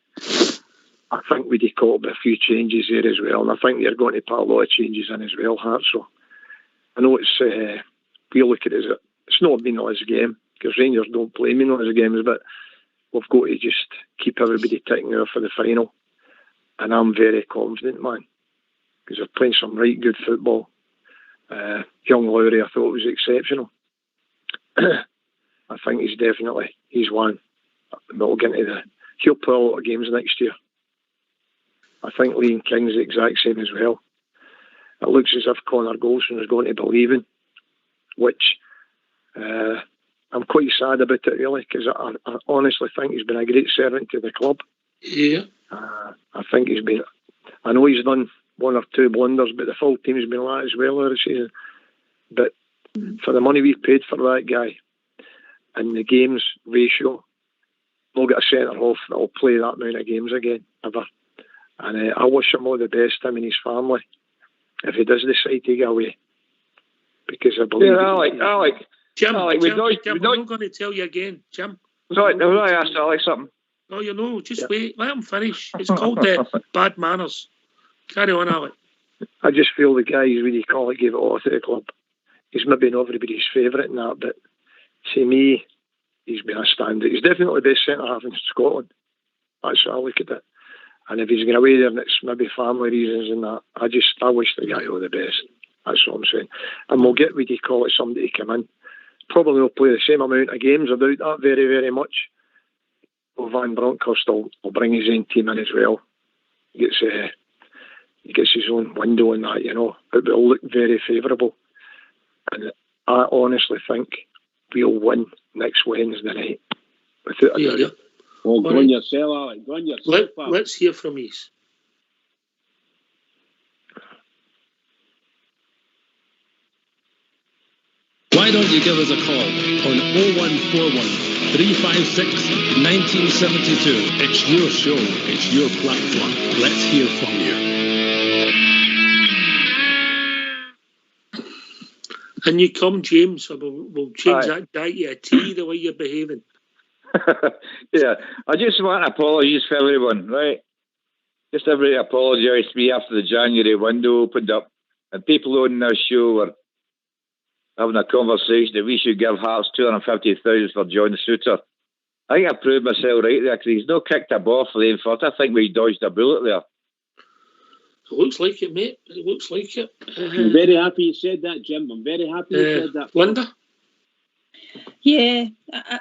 I think we'd have caught a few changes there as well, and I think they're going to put a lot of changes in as well, Hearts. So I know it's we look at it as it's not a meaningless game because Rangers don't play meaningless games, but we've got to just keep everybody ticking over for the final. And I'm very confident, man, because they're playing some right good football. Young Lowry, I thought was exceptional. I think he's one. We'll get into he'll play a lot of games next year. I think Liam King's the exact same as well. It looks as if Connor Golson is going to be leaving, which I'm quite sad about it, really, because I honestly think he's been a great servant to the club. Yeah. I think he's been. I know he's done one or two blunders, but the full team's been like that as well this season. But for the money we paid for that guy and the games ratio, we'll get a centre half that'll play that amount of games again, ever. And I wish him all the best, him and his family, if he does decide to get away. Because I believe... Yeah, Alec. Jim, Alec, I'm not going to tell you again, Jim. Sorry, no, I asked Alex something. Oh, you know, just wait. Let him finish. It's called bad manners. Carry on, Alec. I just feel the guy who's really call it, gave it all to the club. He's maybe not everybody's favourite in that, but to me, he's been a standout. He's definitely the best centre-half in Scotland. That's how I look at it. And if he's going away there and it's maybe family reasons and that, I wish the guy all the best. That's what I'm saying. And we'll get, what do you call it, somebody to come in. Probably will play the same amount of games. I doubt that very, very much. Well, Van Bronckhorst will bring his own team in as well. He gets his own window in that, you know. It will look very favourable. And I honestly think we'll win next Wednesday night. Without a doubt. Oh, go on yourself, Alec. Go on yourself. Let's hear from you. Why don't you give us a call on 0141 356 1972. It's your show. It's your platform. Let's hear from you. And you come, James, so we'll change that diet to a tea, the way you're behaving. Yeah, I just want apologies for everyone, right? Just everybody apologise to me after the January window opened up and people on this show were having a conversation that we should give Hearts 250,000 for John Suter. I think I proved myself right there because he's not kicked a ball for the effort. I think we dodged a bullet there. It looks like it, mate. It looks like it. I'm very happy you said that, Jim. I'm very happy you said that. Linda? Yeah,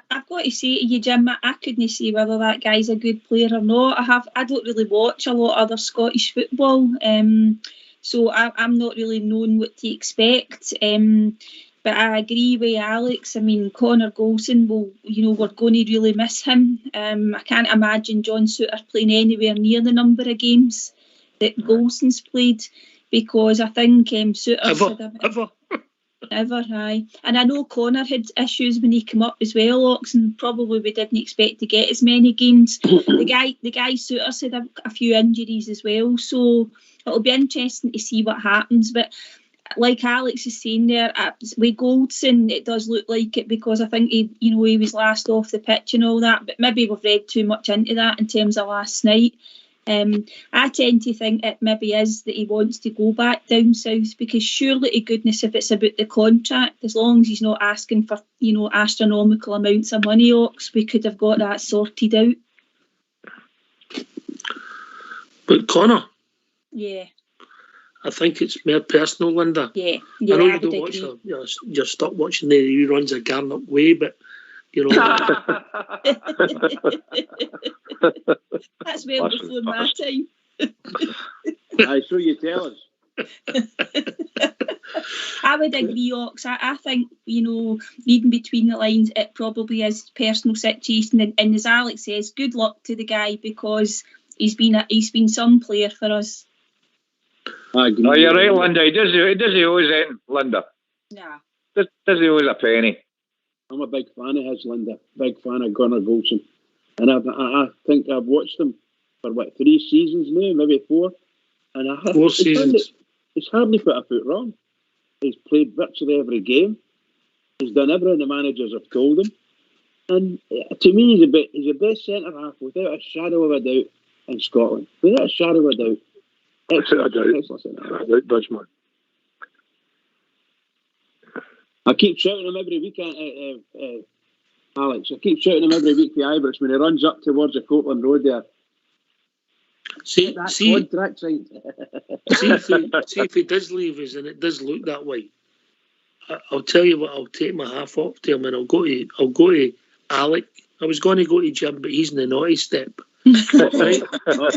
I've got to say to you, Jim, I couldn't say whether that guy's a good player or not. I don't really watch a lot of other Scottish football, so I'm not really knowing what to expect. But I agree with Alex. I mean, Connor Golson, we're going to really miss him. I can't imagine John Suter playing anywhere near the number of games that Golson's played, because I think Suter's Ever, aye. And I know Connor had issues when he came up as well, Oxen. Probably we didn't expect to get as many games. The guy Suter's had a few injuries as well, so it'll be interesting to see what happens. But like Alex is saying there, with Goldson, it does look like it, because I think he was last off the pitch and all that. But maybe we've read too much into that in terms of last night. I tend to think it maybe is that he wants to go back down south, because surely to goodness, if it's about the contract, as long as he's not asking for astronomical amounts of money, Ox, we could have got that sorted out. But Connor, yeah, I think it's more personal, Linda. Yeah, I know you don't watch. You're stuck watching the reruns of Garnet Way, but you know. That's well before my time. I so you tell us. I would agree, Ox. I think, reading between the lines, it probably is personal situation. And as Alex says, good luck to the guy, because he's been some player for us. Oh, you're right, Linda. He does owe us anything, Linda. Yeah. Does he owe us a penny? I'm a big fan of his, Linda. Big fan of Gunnar Golson. And I think I've watched him for, 3 seasons now, maybe 4. And 4 seasons. He's hardly put a foot wrong. He's played virtually every game. He's done everything the managers have told him. And to me, he's the best centre-half, without a shadow of a doubt, in Scotland. Without a shadow of a doubt. Excellent Dutchman. I keep shouting him every week, Alex. I keep shouting him every week to Ibrox when he runs up towards the Copeland Road there. See if he does leave us, and it does look that way. I'll tell you what. I'll take my half off to him, and I'll go to Alec. I was going to go to Jim, but he's in the naughty step. Right? I'll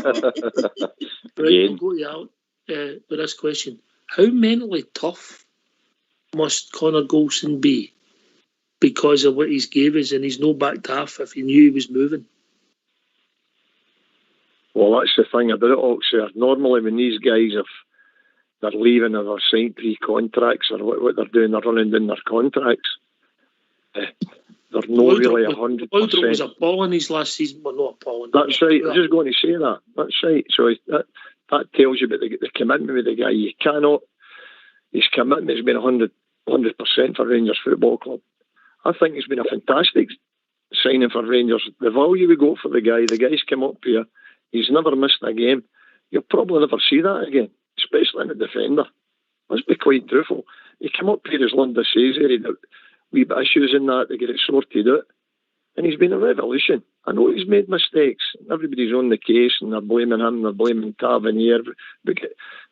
go to Alec with this question: how mentally tough must Connor Golson be because of what he's gave us, and he's no backed half if he knew he was moving? Well, that's the thing about it, Oxford. Normally, when these guys they're leaving or they're signed pre-contracts or what they're doing, they're running down their contracts. They're not really 100%. Laudrup was appalling his last season, but not appalling. That's right. I was just going to say that. That's right. So that tells you about the commitment with the guy. You cannot. His commitment has been 100% for Rangers Football Club. I think it's been a fantastic signing for Rangers. The value we got for the guy's come up here. He's never missed a game. You'll probably never see that again, especially in a defender. Let's be quite truthful. He came up here, as Linda says, he had wee bit issues in that to get it sorted out. And he's been a revolution. I know he's made mistakes. Everybody's on the case and they're blaming him, they're blaming Tavernier. But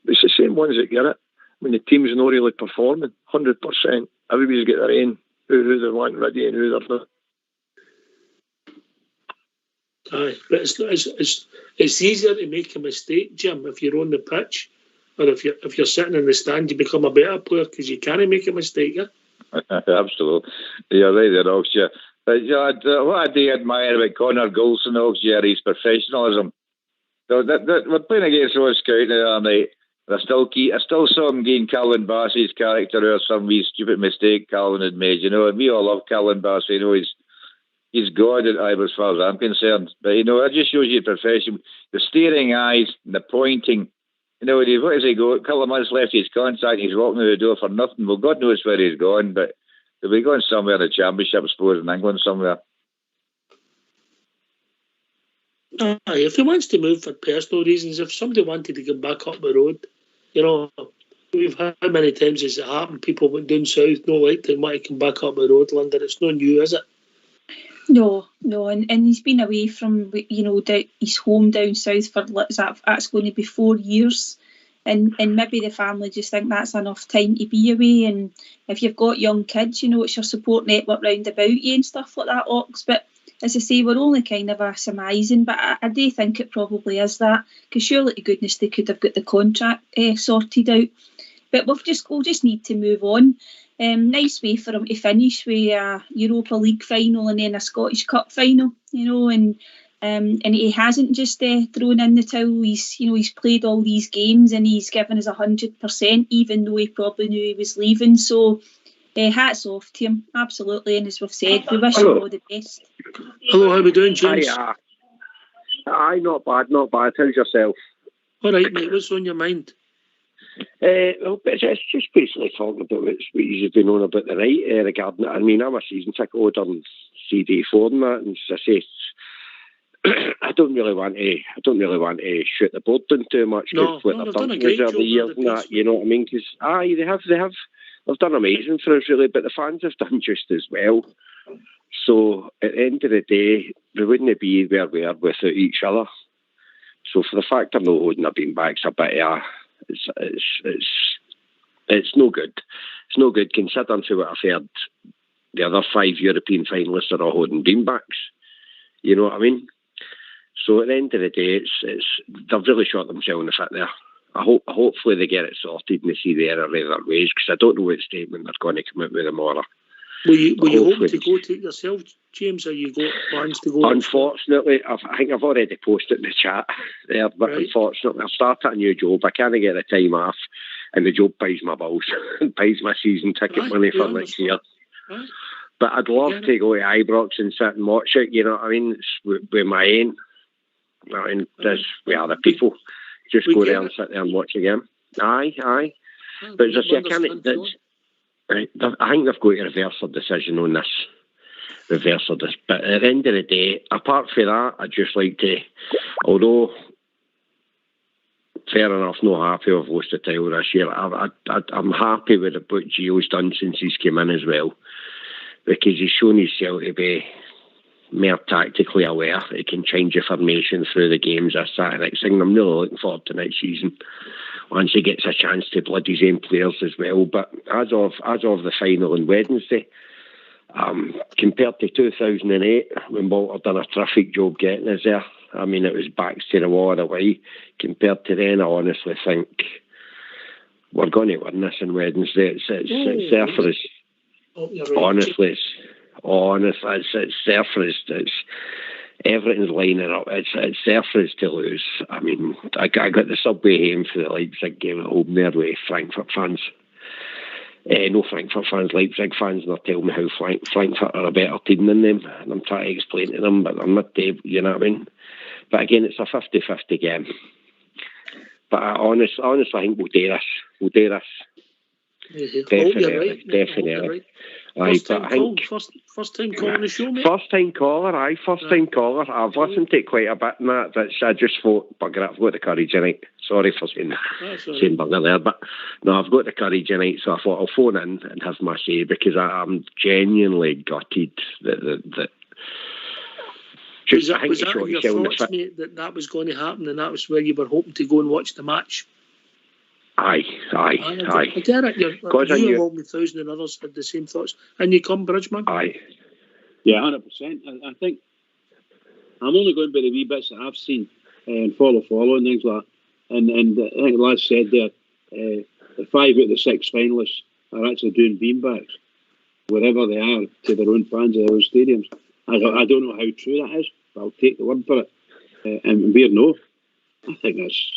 it's the same ones that get it. When the team's not really performing, 100%. Everybody's got their own, who they want ready and who they're not. Aye, but it's easier to make a mistake, Jim, if you're on the pitch, or if you're sitting in the stand, you become a better player because you can't make a mistake. Yeah? Absolutely, you're right there, Ox. Yeah, what I do admire about Connor Golson, Ox, yeah, his professionalism. So we're playing against Ross County the other night. I still saw him gain Calvin Bassey's character or some wee stupid mistake Calvin had made. And we all love Calvin Bassey. He's God at Ibrox, as far as I'm concerned. But, it just shows you profession. The staring eyes, the pointing. What does he go? A couple of months left his contract, he's walking out the door for nothing. Well, God knows where he's going, but he'll be going somewhere in the Championship, I suppose, in England somewhere. If he wants to move for personal reasons, if somebody wanted to get back up the road, we've had how many times has it happened? People went down south, no like they want to come back up the road, Linda. It's not new, is it? No, and he's been away from his home down south for that's going to be 4 years, and maybe the family just think that's enough time to be away. And if you've got young kids, it's your support network round about you and stuff like that, Ox. But as I say, we're only kind of surmising, but I do think it probably is that, because surely to goodness they could have got the contract sorted out. But we'll just need to move on. Nice way for him to finish with a Europa League final and then a Scottish Cup final, and he hasn't just thrown in the towel. He's played all these games and he's given us 100%, even though he probably knew he was leaving. So hats off to him, absolutely. And as we've said, we wish him all the best. Hello, how are we doing, James? Aye, not bad. How's yourself? All right, mate. What's on your mind? Well, it's just basically talking about what you've been on about the night regarding it. I mean, I'm a season ticket holder and CD4 and that, and as I say, I don't really want to shoot the board down too much because what they've done over the years and that, you know what I mean? Because they've done amazing for us really, but the fans have done just as well. So at the end of the day, we wouldn't be where we are without each other. So for the fact they're not holding their beanbags a bit, it's no good. It's no good considering to what I've heard. The other 5 European finalists are all holding beanbags. You know what I mean? So at the end of the day, they've really shot themselves in the foot there. hopefully they get it sorted and they see the error either ways, because I don't know what statement they're going to come out with tomorrow. Were you hoping to go to it yourself, James, or you got plans to go? Unfortunately, I think I've already posted in the chat there, but unfortunately I've started a new job. I can't get the time off, and the job pays my bills and pays my season ticket money for next year. But I'd love to go to Ibrox and sit and watch it, you know what I mean? It's with my aim. I mean, we are the people. Just go there and sit there and watch a game. Aye. But as I say, I can't... Right, I think they've got to reverse their decision on this. But at the end of the day, apart from that, I'd just like to, although fair enough, not happy we've lost the title this year, I'm happy with what Gio's done since he's come in as well, because he's shown himself to be more tactically aware. He can change the formation through the games, this, that, and next thing. I'm really looking forward to next season, once he gets a chance to blood his own players as well. But as of the final on Wednesday, compared to 2008, when Walter done a terrific job getting us there, I mean, it was backs to the wall the way. Compared to then, I honestly think we're going to win this on Wednesday. It's there for us. Honestly, it's there for us. Everything's lining up. It's there for us to lose. I mean, I got the subway home for the Leipzig game at home there with Frankfurt fans. No Frankfurt fans, Leipzig fans, and they're telling me how Frankfurt are a better team than them. And I'm trying to explain to them, but they're not able, you know what I mean? But again, it's a 50-50 game. But I honestly think we'll do this. We'll do this. Definitely. First time call on the show, mate? First time caller. I've listened to it quite a bit, and I just thought, bugger, I've got the courage tonight. Sorry for saying bugger there, but no, I've got the courage tonight, so I thought I'll phone in and have my say, because I'm genuinely gutted that was that your thoughts, mate, that was going to happen, and that was where you were hoping to go and watch the match? Aye. I get it. You along with 1,000 and others had the same thoughts. And you come, Bridgman? Aye. Yeah, 100%. I think I'm only going by the wee bits that I've seen and follow and things like that. And I think Laz said there, the 5 out of the 6 finalists are actually doing beanbags, wherever they are, to their own fans at their own stadiums. I don't know how true that is, but I'll take the word for it. And we're no. I think that's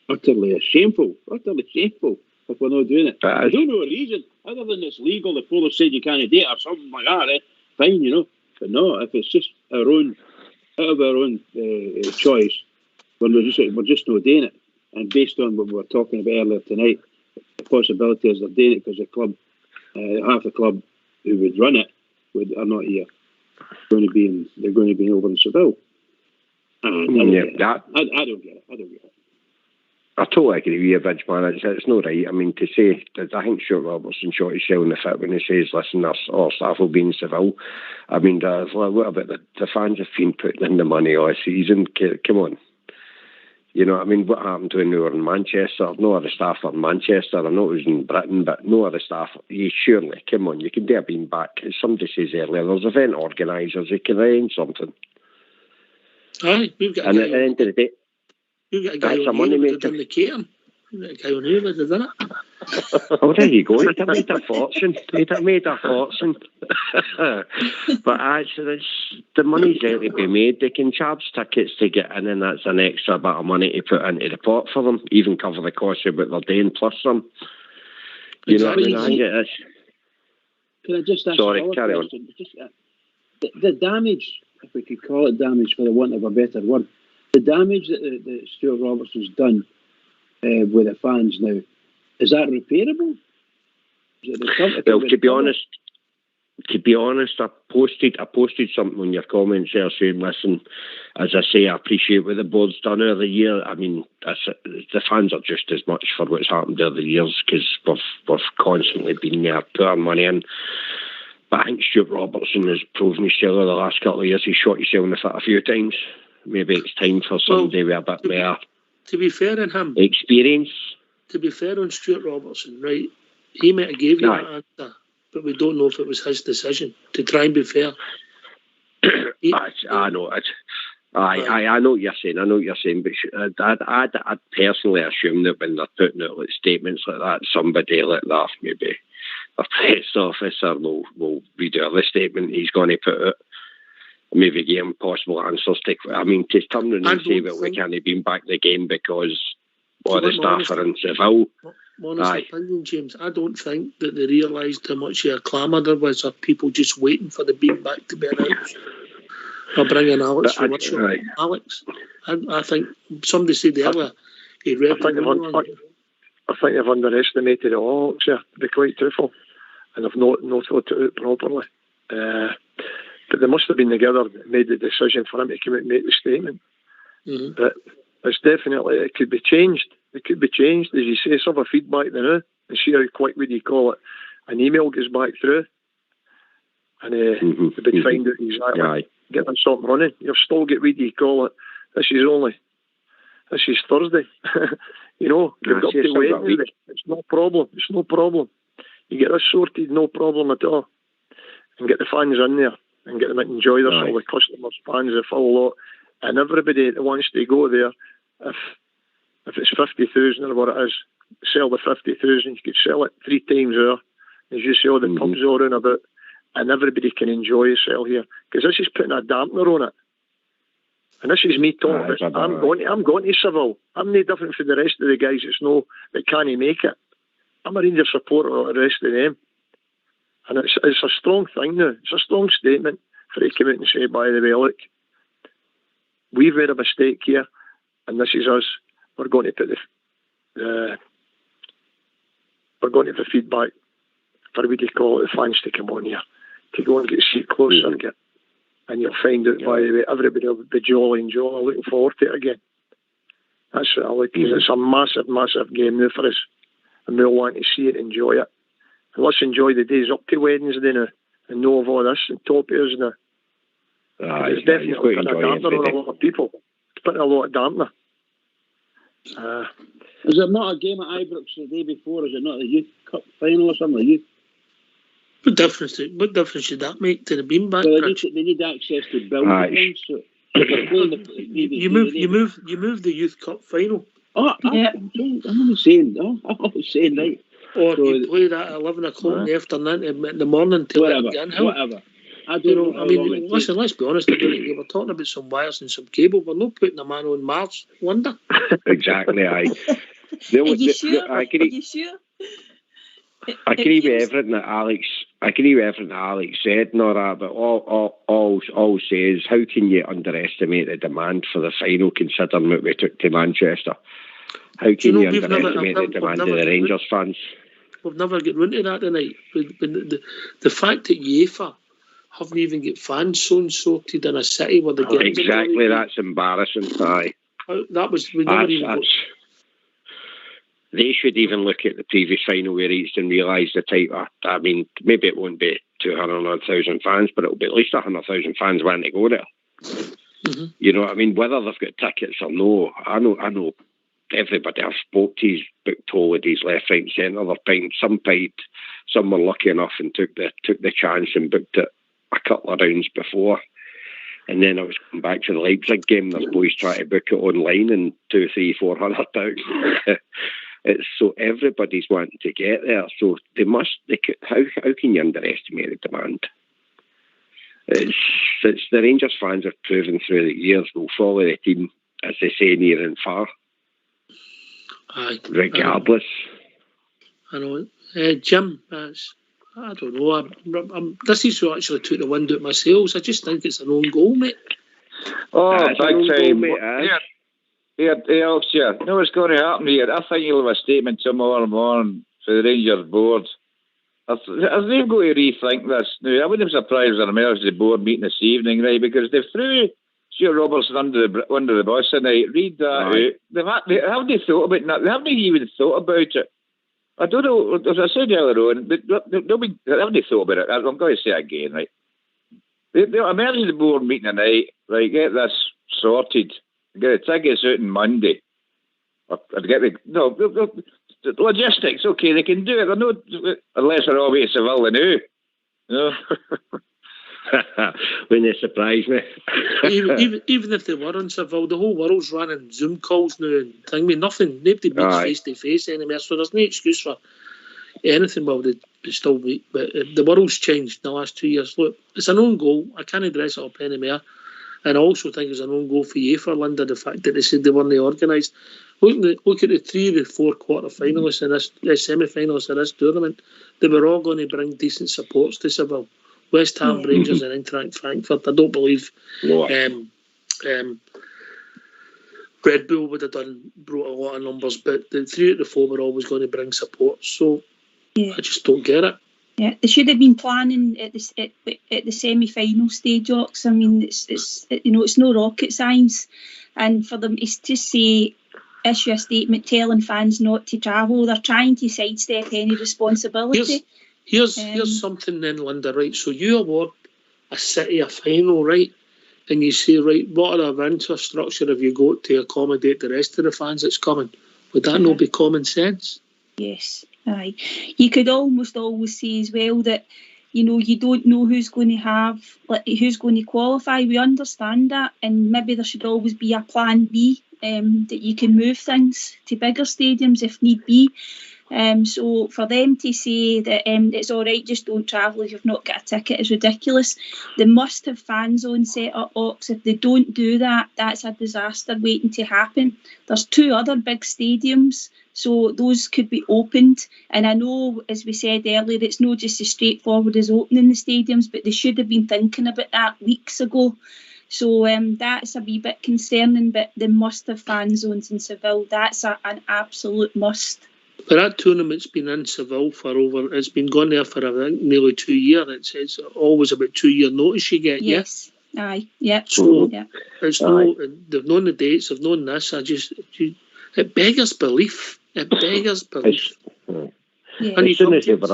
utterly shameful if we're not doing it. I don't know a reason other than it's legal. The police said you can't date or something like that. Fine, you know. But no, if it's just out of our own choice, we're just not doing it. And based on what we were talking about earlier tonight, the possibility is they're doing it because the club, half the club who would run it are not here. They're going to be over in Seville. And I don't get it. I totally agree with you, Bridgman. It's not right. I mean, to say that, I think Stuart Robertson shot himself in the foot when he says, listen, our staff will be in Seville. I mean, what about the fans have been putting in the money all season? Come on. You know, I mean, what happened when we were in Manchester? No other staff are in Manchester. I know it was in Britain, but no other staff. Surely, come on, you can do a bean back. As somebody says earlier, there's event organisers. They can arrange something. Aye, we've got and at the end of the day, you've got a guy on here who's done the catering. You've got a guy on here who's done it. Oh, there you go. He'd have made a fortune. But actually, the money's there to be made. They can charge tickets to get in, and that's an extra bit of money to put into the pot for them. Even cover the cost of what they're doing, plus some. You know what I mean? I think it is. Can I just ask? Sorry, carry on. Just, the damage, if we could call it damage for the want of a better word, the damage that Stuart Robertson's done with the fans now, is that repairable? Well, to be honest, I posted something on your comments there saying, listen, as I say, I appreciate what the board's done over the year. I mean, the fans are just as much for what's happened over the years, because we've constantly been there, put our money in. But I think Stuart Robertson has proven himself over the last couple of years. He shot himself in the foot a few times. Maybe it's time for somebody with a bit more to be fair on him, experience. To be fair on Stuart Robertson, right? He might have gave you that answer, but we don't know if it was his decision. To try and be fair, I know it. I know what you're saying. But I'd personally assume that when they're putting out like statements like that, somebody like that, maybe a press officer will read out the statement he's going to put out. Maybe give him possible answers to turn around and say, well, we can't beam back the game because all the staff are in Seville. Honest opinion, James, I don't think that they realised how much of a clamour there was of people just waiting for the beam back to be announced. Or bringing Alex from Workshop. Alex, I think somebody said earlier he read. I think they've underestimated it all, to be quite truthful, and they've not thought it out properly. But they must have been together, made the decision for him to come out and make the statement. Mm-hmm. But it's definitely, it could be changed. It could be changed, as you say, some of feedback now, and see how quick would you call it. An email goes back through, and they would find out exactly. Get them something running. You've still got what do you call it? This is Thursday. You've got to wait. It's no problem. You get this sorted, no problem at all. And get the fans in there and get them to enjoy themselves, the customers, fans, the full lot. And everybody that wants to go there, if it's 50,000 or what it is, sell the 50,000. You could sell it 3 times there. As you see all the pubs all around about. And everybody can enjoy yourself here, because this is putting a dampener on it. And this is me talking about. I'm going to Seville. I'm no different from the rest of the guys that can't make it. I'm a Rangers supporter like the rest of them, and it's a strong thing now. It's a strong statement for to come out and say, by the way, look, we've made a mistake here, and this is us. We're going to put the feedback for what do you call it, the fans to come on here. To go and get a seat close circuit, and you'll find out by the way everybody will be jolly and looking forward to it again. That's what I like. It's a massive game now for us, and we'll want to see it, enjoy it, and let's enjoy the days up to Wednesday now, and know of all this and top ears now. It's definitely putting a dampener on a lot of people. It's putting a lot of dampener. Is it not a game at Ibrox the day before? Is it not the Youth Cup final or something like youth? What difference should that make to the beanbag? Well, they need access to building things. So you move the Youth Cup final. I'm only saying, right. Or so you play that at 11 o'clock in the afternoon, in the morning till whatever. I don't know. Listen, let's be honest about it. You were talking about some wires and some cable. We're not putting a man on Mars, wonder. Exactly, Are you sure? I agree with everything that Alex said and all that, but all says, how can you underestimate the demand for the final considering what we took to Manchester? How can you underestimate the demand of the Rangers fans? We've never got round to that tonight. The fact that UEFA haven't even got fans so and sorted in a city where they get exactly, that's embarrassing. They should even look at the previous final we reached and realise the type of, maybe it won't be 200,000 fans, but it'll be at least 100,000 fans wanting to go there. Mm-hmm. You know what I mean? Whether they've got tickets or no, I know everybody I've spoke to, he's booked holidays left, right and centre. They're paying, some were lucky enough and took the chance and booked it a couple of rounds before. And then I was coming back to the Leipzig game, there's boys trying to book it online and 200,000, 300,000, 400,000. It's so everybody's wanting to get there. So how can you underestimate the demand? It's the Rangers fans have proven through the years will follow the team, as they say, near and far. Regardless. I know. Jim, I don't know. This is what actually took the wind out of my sails. I just think it's an own goal, mate. Oh, big time. Know what's going to happen here? I think you'll have a statement tomorrow morning for the Rangers board. As they've got to rethink this. Now, I wouldn't be surprised if there emerges a board meeting this evening, right? Because they've threw Stuart Robertson under the bus tonight. Read that out. They haven't thought about it. They haven't even thought about it. I don't know, as I said earlier on, they haven't thought about it. I'm going to say it again, right? They'll emerge the board meeting tonight, right? Get this sorted. Get the tickets out on Monday. Or get the logistics. Okay, they can do it. They're not, unless they're all way to Seville now. You know? Wouldn't it surprise me? even if they were in Seville, the whole world's running Zoom calls now and thing. I mean, nobody meets face to face anymore, so there's no excuse for anything. Well, they still meet, but the world's changed in the last 2 years. Look, it's an own goal. I can't dress it up anymore. And I also think it's an own goal for UEFA, Linda, the fact that they said they weren't organised. Look at the 3 of the 4 quarter-finalists and this semi-finalists of this tournament. They were all going to bring decent supports to Seville. West Ham, Rangers and Eintracht Frankfurt. I don't believe Red Bull would have brought a lot of numbers, but the 3 out of the 4 were always going to bring support. So I just don't get it. Yeah, they should have been planning at the semi-final stage, Ox. I mean, it's no rocket science, and for them to just say, issue a statement telling fans not to travel, they're trying to sidestep any responsibility. Here's something then, Linda. Right, so you award a city a final, right, and you say, right, what other infrastructure have you got to accommodate the rest of the fans that's coming? Would that not be common sense? Yes. Aye. You could almost always say as well that, you don't know who's going to qualify. We understand that, and maybe there should always be a plan B, that you can move things to bigger stadiums if need be. So for them to say that it's all right, just don't travel if you've not got a ticket is ridiculous. They must have fan zone set up, Ox. If they don't do that, that's a disaster waiting to happen. There's 2 other big stadiums, so those could be opened. And I know, as we said earlier, it's not just as straightforward as opening the stadiums, but they should have been thinking about that weeks ago. So that's a wee bit concerning, but they must have fan zones in Seville. That's an absolute must. But that tournament's been in Seville it's been gone there for nearly 2 years. It's always about 2 year notice you get, yes. Aye, yeah. So it's they've known the dates, they've known this. It beggars belief. It beggars belief. As soon as they were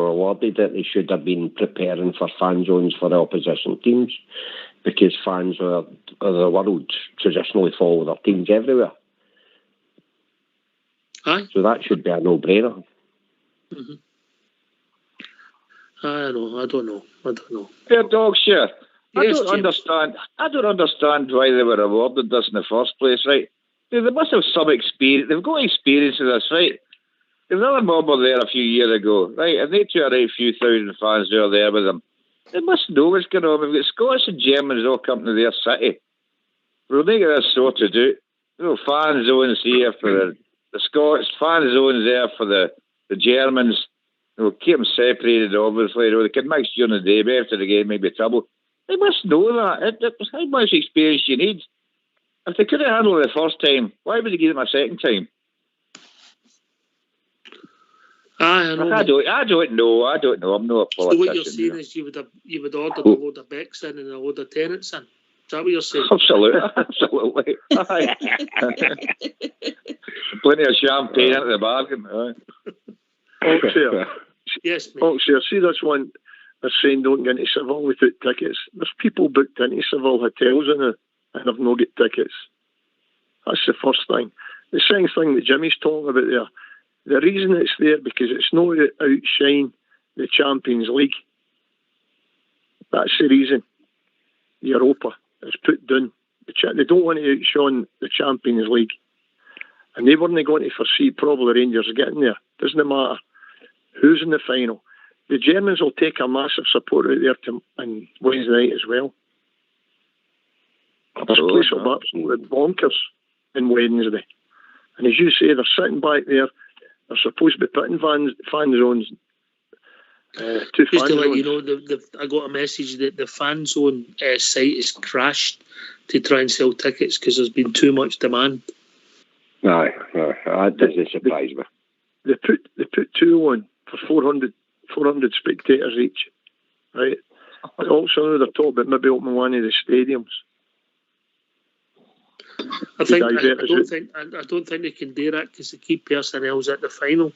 awarded it, they should have been preparing for fan zones for the opposition teams, because fans of the world traditionally follow their teams everywhere. Aye. So that should be a no-brainer. Mm-hmm. I don't know. Fair dogs, yeah. I don't understand why they were awarded this in the first place, right? They must have some experience. They've got experience of this, right? There was another mob there a few years ago, right? And they took a right few thousand fans who are there with them. They must know what's going on. We've got Scots and Germans all come to their city. We'll make this sorted out. Fan zones here for the Scots, fan zones there for the Germans. We'll keep them separated, obviously. They can mix during the day, but after the game, maybe trouble. They must know that. How much experience you need? If they couldn't handle it the first time, why would they give them a second time? I know. I don't know. I'm not a politician. So what you're saying is you would order a load of Becks in and a load of tenants in. Is that what you're saying? Absolutely. Aye. Plenty of champagne into the bargain. Yes, mate. Oxford, see this one, they're saying don't get into Seville without tickets. There's people booked into Seville hotels and have no get tickets. That's the first thing. The second thing that Jimmy's talking about there, the reason it's there because it's not to outshine the Champions League. That's the reason. Europa is put down. They don't want to outshine the Champions League. And they weren't going to foresee probably Rangers getting there. Doesn't matter who's in the final. The Germans will take a massive support out there on Wednesday night as well. This place will be absolutely bonkers on Wednesday. And as you say, they're sitting back there. They're supposed to be putting fan zones. Just to let you know, I got a message that the fan zone site has crashed to try and sell tickets because there's been too much demand. Aye, that doesn't surprise me. They put 2 on for 400 spectators each, right? But also now they're talking about maybe opening one of the stadiums. I don't think they can do that because the key personnel's at the final.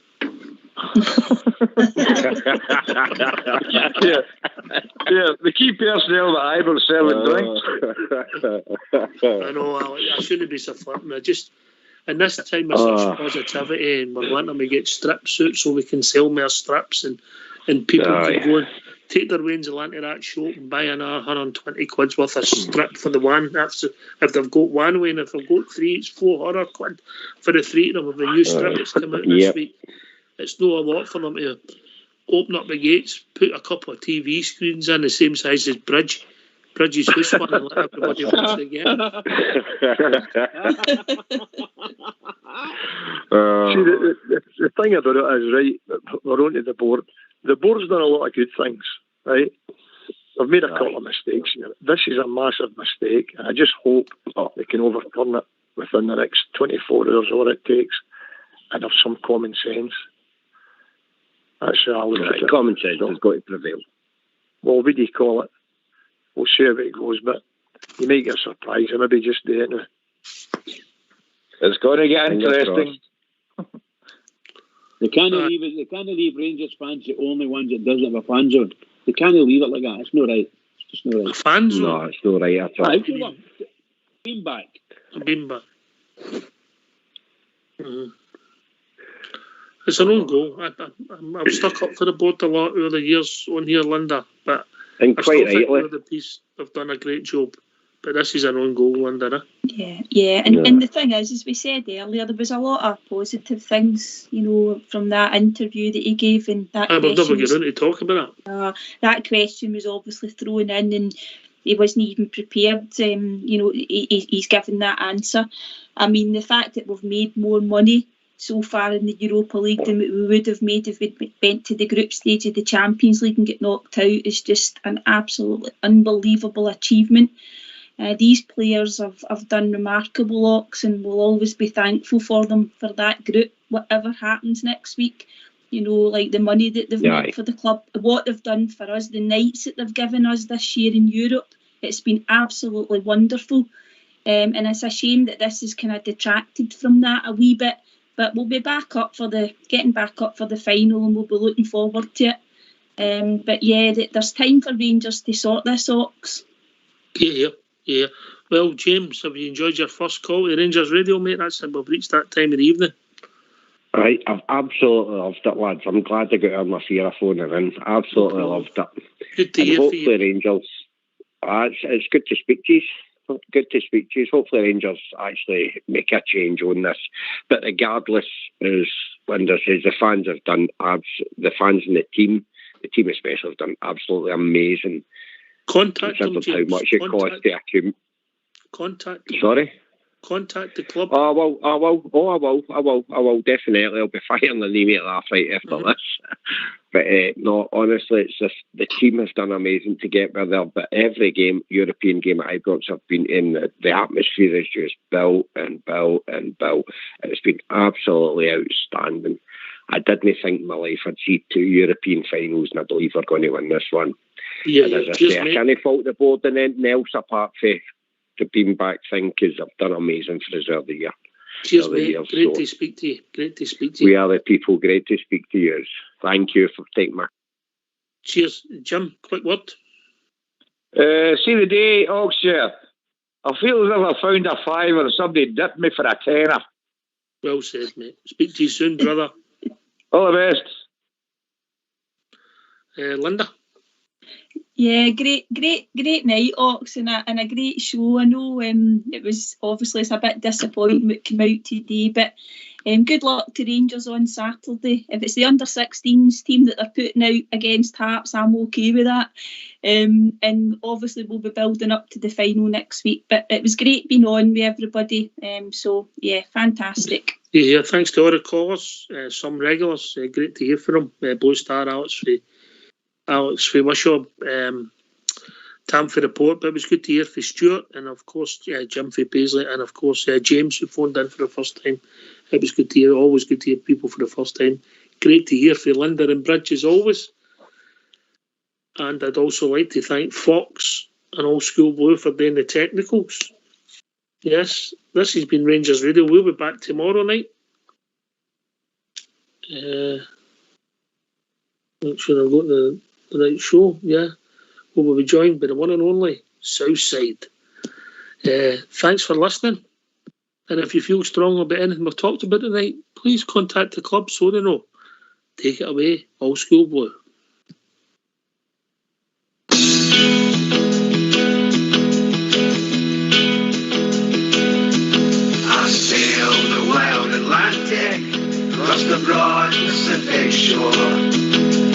yeah, the key personnel that I will serving drinks. I know, I shouldn't be so flippant. In this time of such positivity, and we're wanting to get strip suits so we can sell more strips and people can go. take their Wenzel into that shop and buy another 120 quid's worth of strip for the one. That's if they've got one way, and if they've got three, it's 400 quid for the three of them with the new strip that's come out this week. It's no a lot for them to open up the gates, put a couple of TV screens in the same size as Bridge's house one, and let everybody watch the game. See, the thing about it is, right, we're on to the board. The board's done a lot of good things, right? They've made a couple of mistakes here. This is a massive mistake, and I just hope they can overturn it within the next 24 hours, or what it takes, and have some common sense. That's how I look at it. Common sense has got to prevail. Well, what do you call it? We'll see how it goes, but you might get surprised. I maybe just do it now. It's going to get interesting. They can't leave Rangers fans the only ones that doesn't have a fan zone. They can't leave it like that. It's not right. It's just not right. A fan zone? No, it's not right at all. Beanbag. A beanbag. Mm-hmm. It's an own goal. I'm stuck up for the board a lot over the years on here, Linda, but and I quite still think rightly. the piece have done a great job. But this is an own goal, Linda. Yeah. And the thing is, as we said earlier, there was a lot of positive things, from that interview that he gave, and that We've never question get on to talk about it. That question was obviously thrown in, and he wasn't even prepared. He's given that answer. I mean, the fact that we've made more money so far in the Europa League than we would have made if we'd went to the group stage of the Champions League and get knocked out is just an absolutely unbelievable achievement. These players have done remarkable Ox, and we'll always be thankful for them for that group, whatever happens next week. Like the money that they've made for the club, what they've done for us, the nights that they've given us this year in Europe. It's been absolutely wonderful. And it's a shame that this is kind of detracted from that a wee bit. But we'll be getting back up for the final, and we'll be looking forward to it. But yeah, there's time for Rangers to sort this, Ox. Yeah. Well, James, have you enjoyed your first call to Rangers Radio, mate? We've reached that time of the evening. Right, I've absolutely loved it, lads. I'm glad I got on my fear of phoning in. Absolutely loved it. Good to hear hopefully for you. Rangers. It's good to speak to you. Good to speak to you. Hopefully Rangers actually make a change on this. But regardless, as Linda says, the fans have done the fans and the team especially have done absolutely amazing. Contact them, James. How much it costs to accumulate. Contact them. Sorry? Contact the club. I will definitely. I'll be firing an email off right after this. But no, honestly, it's just the team has done amazing to get where they're. But every European game at Ibrox have been in, the atmosphere is just built and built and built. It's been absolutely outstanding. I didn't think in my life I'd see 2 European finals, and I believe we're going to win this one. Yeah, and as I say, I can't fault the board and anything else apart from the beanbag thing, because I've done amazing for us over the year. Cheers, mate. Great to speak to you. We are the people. Great to speak to you. Thank you for taking my... Cheers. Jim, quick word. See the day, Oxshire. I feel as if I found a fiver or somebody dipped me for a tenner. Well said, mate. Speak to you soon, brother. All the best. Linda? Yeah, great night, Ox, and a great show. I know it was obviously it's a bit disappointing what came out today, but good luck to Rangers on Saturday. If it's the under-16s team that they're putting out against Hearts, I'm okay with that. And obviously we'll be building up to the final next week. But it was great being on with everybody. So yeah, fantastic. Yeah, thanks to all the callers, some regulars. Great to hear from them. Blue Star, Alex for Wishaw, Tam for report, but it was good to hear from Stuart, and of course Jim for Paisley, and of course James who phoned in for the first time. It was good to hear, always good to hear people for the first time. Great to hear from Linda and Bridge as always. And I'd also like to thank Fox and Old School Blue for doing the technicals. Yes, this has been Rangers Radio. We'll be back tomorrow night. Make sure I've got the right show. Yeah, we'll be joined by the one and only Southside. Thanks for listening. And if you feel strong about anything we've talked about tonight, please contact the club so they know. Take it away, Old School Blue. Atlantic, across the broad Pacific shore.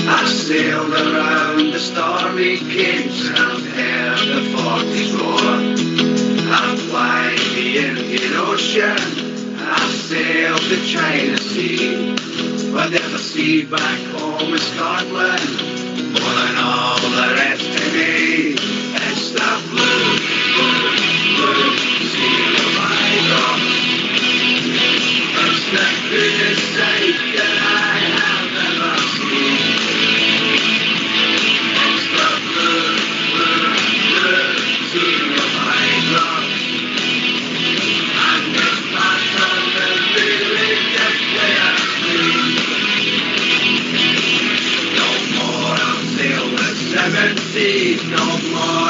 I've sailed around the stormy capes and I've heard the forties roar. I've flied the Indian Ocean, I've sailed the China Sea, but there's a sea back home in Scotland, more than all the rest to me. It's the blue, blue, blue sea of my love. It's the greatest sight that I have ever seen. It's the blue, blue, blue sea of my love. And it's not on the really just clear stream. No more I'll sail the seven seas, no more